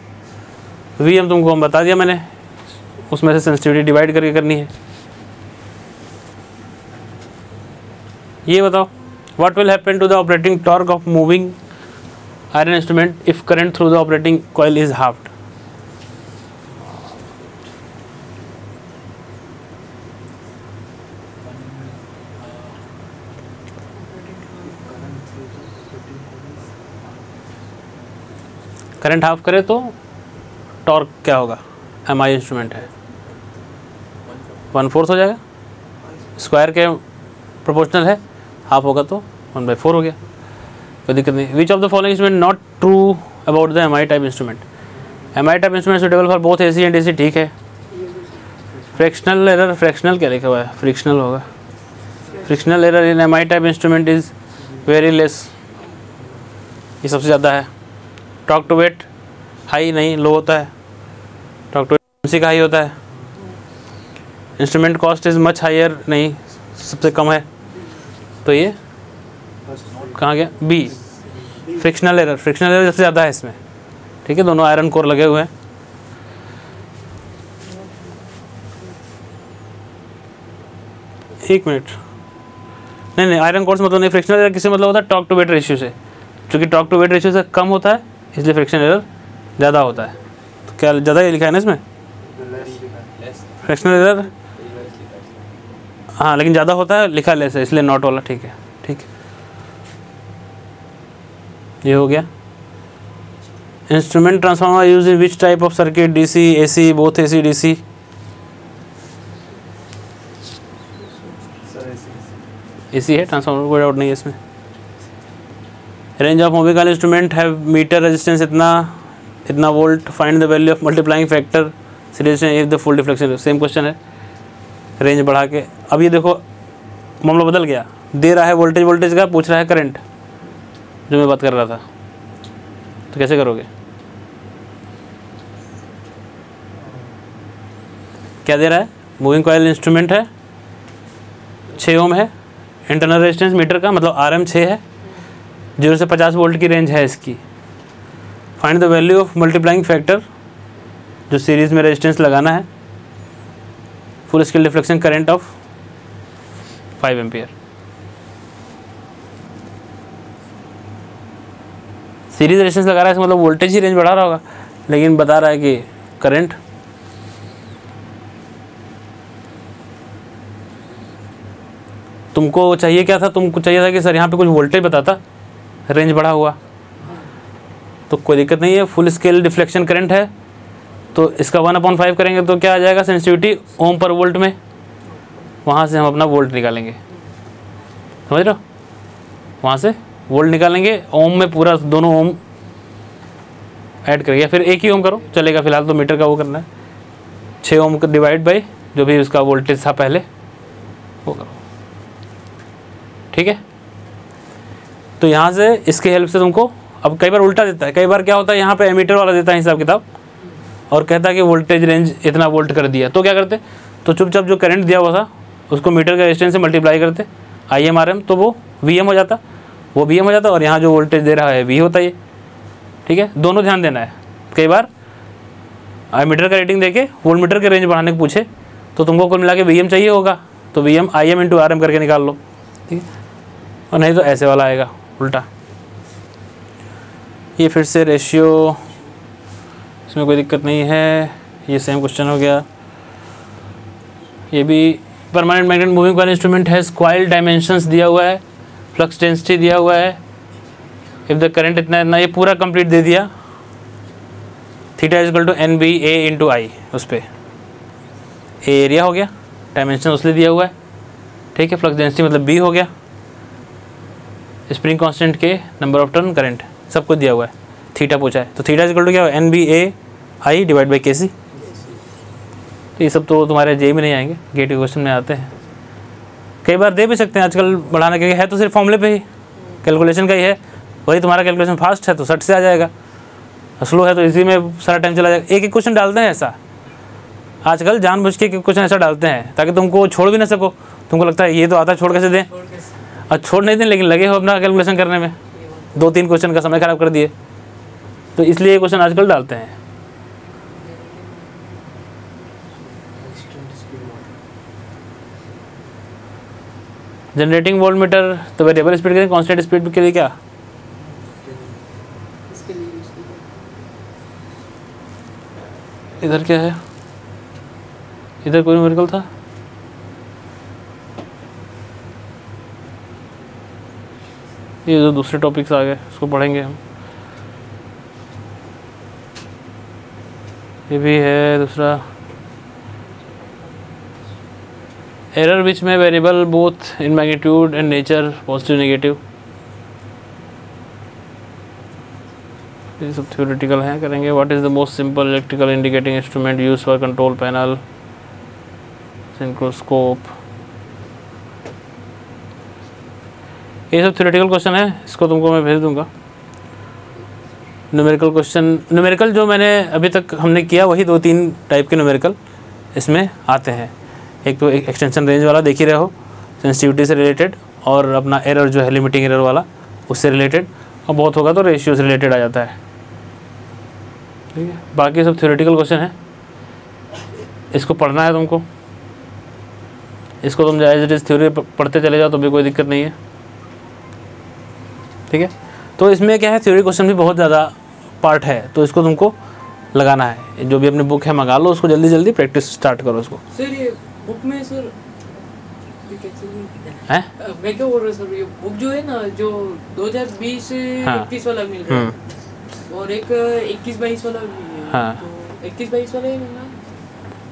VM तुमको हम बता दिया मैंने, उसमें से सेंसिटिविटी डिवाइड करके करनी है। ये बताओ, what will happen to the operating torque of moving iron instrument if current through the operating coil is halved? Current half करे तो टॉर्क क्या होगा? MI इंस्ट्रूमेंट है, 1/4 हो जाएगा, स्क्वायर के प्रोपोर्शनल है, हाफ होगा तो 1/4 हो गया, कोई दिक्कत नहीं। विच of the following instrument not true about the MI type instrument? MI type instrument suitable for both AC and DC, ठीक है। फ्रैक्शनल एरर, फ्रैक्शनल क्या लिखा हुआ है? फ्रिक्शनल होगा। Frictional error in MI type instrument is very less, ये सबसे ज़्यादा है। टॉक टू वेट हाई नहीं, लो होता है। टॉक टू वेट का हाई होता है। Instrument cost is much higher, नहीं सबसे कम है। तो ये कहाँ गया? B, frictional error. Frictional error सबसे ज़्यादा है इसमें, ठीक है। दोनों आयरन कोर लगे हुए हैं। एक मिनट, नहीं आयरन कोर से मतलब नहीं, फ्रिक्शनल एरर किससे मतलब होता है? टॉक टू वेट रेशियो से। क्योंकि टॉक टू वेट रेशियो से कम होता है इसलिए फ्रिक्शन एरर ज़्यादा होता है। तो क्या ज़्यादा ये लिखा है ना इसमें? फ्रिक्शनल एरर, हाँ लेकिन ज़्यादा होता है, लिखा लेस है इसलिए नॉट वाला, ठीक है। ठीक है, ये हो गया। Instrument transformer use in which type of circuit? DC, AC, both AC DC? AC है ट्रांसफार्मर, कोई डाउट नहीं है इसमें। रेंज ऑफ मोबिकल इंस्ट्रूमेंट हैव मीटर रेजिस्टेंस इतना volt, find the value of multiplying factor series if the full deflection. Same question है, रेंज बढ़ा के। अब ये देखो मामला बदल गया, दे रहा है वोल्टेज का, पूछ रहा है करंट, जो मैं बात कर रहा था। तो कैसे करोगे? क्या दे रहा है, मूविंग कॉइल इंस्ट्रूमेंट है, 6 ओम है, इंटरनल रेजिस्टेंस मीटर का मतलब RM 6 है, 0 से 50 वोल्ट की रेंज है इसकी। Find the value of multiplying factor, जो सीरीज़ में रेजिस्टेंस लगाना है, full scale deflection current of 5 ampere. Series resistance लगा रहा है इसका मतलब वोल्टेज ही रेंज बढ़ा रहा होगा, लेकिन बता रहा है कि करंट तुमको चाहिए क्या था, तुमको चाहिए था कि सर यहाँ पे कुछ वोल्टेज बताता, रेंज बढ़ा हुआ, तो कोई दिक्कत नहीं है। फुल स्केल डिफ्लेक्शन करंट है तो इसका 1/5 करेंगे तो क्या आ जाएगा, सेंसिटिविटी ओम पर वोल्ट में, वहाँ से हम अपना वोल्ट निकालेंगे, समझ रहे हो, वहाँ से वोल्ट निकालेंगे, ओम में पूरा दोनों ओम ऐड करेंगे, या फिर एक ही ओम करो चलेगा, फिलहाल तो मीटर का वो करना है, 6 ओम का डिवाइड बाई जो भी उसका वोल्टेज था पहले वो करो, ठीक है। तो यहाँ से इसके हेल्प से तुमको, अब कई बार उल्टा देता है, कई बार क्या होता है यहाँ पे एमीटर वाला देता है हिसाब किताब और कहता है कि वोल्टेज रेंज इतना वोल्ट कर दिया, तो क्या करते, तो चुपचाप जो करंट दिया हुआ था उसको मीटर का रेजिस्टेंस से मल्टीप्लाई करते, IM/RM, तो वो VM हो जाता, वो VM हो जाता, और यहाँ जो वोल्टेज दे रहा है V होता है, ठीक है। दोनों ध्यान देना है, कई बार मीटर का रेटिंग देके वोल्ट मीटर के रेंज बढ़ाने को पूछे तो तुमको कुल मिला के VM चाहिए होगा, तो VM IM/RM करके निकाल लो, ठीक है, और नहीं तो ऐसे वाला आएगा उल्टा। ये फिर से रेशियो, इसमें कोई दिक्कत नहीं है, ये सेम क्वेश्चन हो गया। ये भी permanent magnet moving coil instrument है, कॉइल डायमेंशंस दिया हुआ है, फ्लक्स डेंसिटी दिया हुआ है, इफ द करंट इतना इतना, ये पूरा कंप्लीट दे दिया, theta is equal to NBA/I, उस पर एरिया हो गया, डायमेंशन उसने दिया हुआ है, ठीक है, फ्लक्स डेंसिटी मतलब B हो गया, स्प्रिंग कांस्टेंट के नंबर ऑफ टर्न करंट सब कुछ दिया हुआ है, थीटा पूछा है, तो थीटा इज इक्वल टू क्या हो, NBA/I डिवाइड बाई KC। तो ये सब तो तुम्हारे जेई में नहीं आएंगे, गेट के क्वेश्चन में आते हैं, कई बार दे भी सकते हैं आजकल बढ़ाने के, है तो सिर्फ फॉर्मूले पे ही, कैलकुलेशन का ही है, वही तुम्हारा कैलकुलेशन फास्ट है तो 60 से आ जाएगा, स्लो है तो इसी में सारा टाइम चला जाएगा। एक एक क्वेश्चन डालते हैं ऐसा, आजकल जानबूझ के क्वेश्चन ऐसा डालते हैं ताकि तुमको छोड़ भी ना सको, तुमको लगता है ये तो आता है छोड़ कैसे दें, और छोड़ नहीं दें, लेकिन लगे हो अपना कैलकुलेशन करने में, 2-3 क्वेश्चन का समय खराब कर दिए, तो इसलिए ये क्वेश्चन आजकल डालते हैं। जनरेटिंग वोल्ट मीटर तो वेरिएबल स्पीड के लिए, कांस्टेंट स्पीड के लिए क्या, इसके लिए इधर क्या है, इधर कोई न्यूमेरिकल था, ये जो दूसरे टॉपिक्स आ गए उसको पढ़ेंगे हम, ये भी है दूसरा, एरर विच में variable both in magnitude and nature, positive negative, ये सब थ्योरेटिकल हैं, करेंगे। What is the most simple electrical indicating instrument use for control panel, synchroscope, ये सब थ्योरेटिकल क्वेश्चन है, इसको तुमको मैं भेज दूंगा। न्यूमेरिकल क्वेश्चन, न्यूमेरिकल जो मैंने अभी तक हमने किया वही 2-3 टाइप के न्यूमेरिकल इसमें आते हैं, एक तो एक्सटेंशन रेंज वाला देख ही रहे हो, सेंसिटिविटी से रिलेटेड, और अपना एरर जो है लिमिटिंग एरर वाला उससे रिलेटेड, और बहुत होगा तो रेशियो से रिलेटेड आ जाता है, ठीक है। बाकी सब थ्योरेटिकल क्वेश्चन है, इसको पढ़ना है तुमको, इसको तुम एज इट इज़ थ्योरी पढ़ते चले जाओ तो भी कोई दिक्कत नहीं है, ठीक है। तो इसमें क्या है, थ्योरी क्वेश्चन भी बहुत ज़्यादा पार्ट है, तो इसको तुमको लगाना है, जो भी अपनी बुक है मंगा लो, उसको जल्दी जल्दी प्रैक्टिस स्टार्ट करो उसको। सर ये बुक में सर हैं, मैं क्या बोल रहा हूँ सर, ये बुक जो है ना जो 2020 से 21 वाला मिल रहा है, और एक 21-22 वाला भी है, हाँ, तो 21-22 वाला ही मिलना,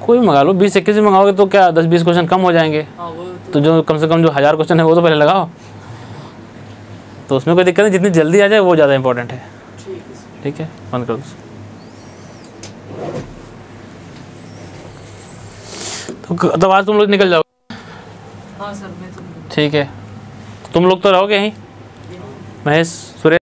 कोई मंगा लो, 20-21 में मंगाओगे तो क्या 10-20 क्वेश्चन कम हो जाएंगे, हाँ वो तो जो कम से कम जो 1000 क्वेश्चन है वो तो पहले लगाओ, तो उसमें कोई दिक्कत नहीं, जितनी जल्दी आ जाए वो ज़्यादा इंपॉर्टेंट है, ठीक है। बंद कर दो, तो आज तुम लोग निकल जाओ, हाँ सर मैं तो ठीक है, तुम लोग तो रहोगे यहीं, महेश, सुरेश।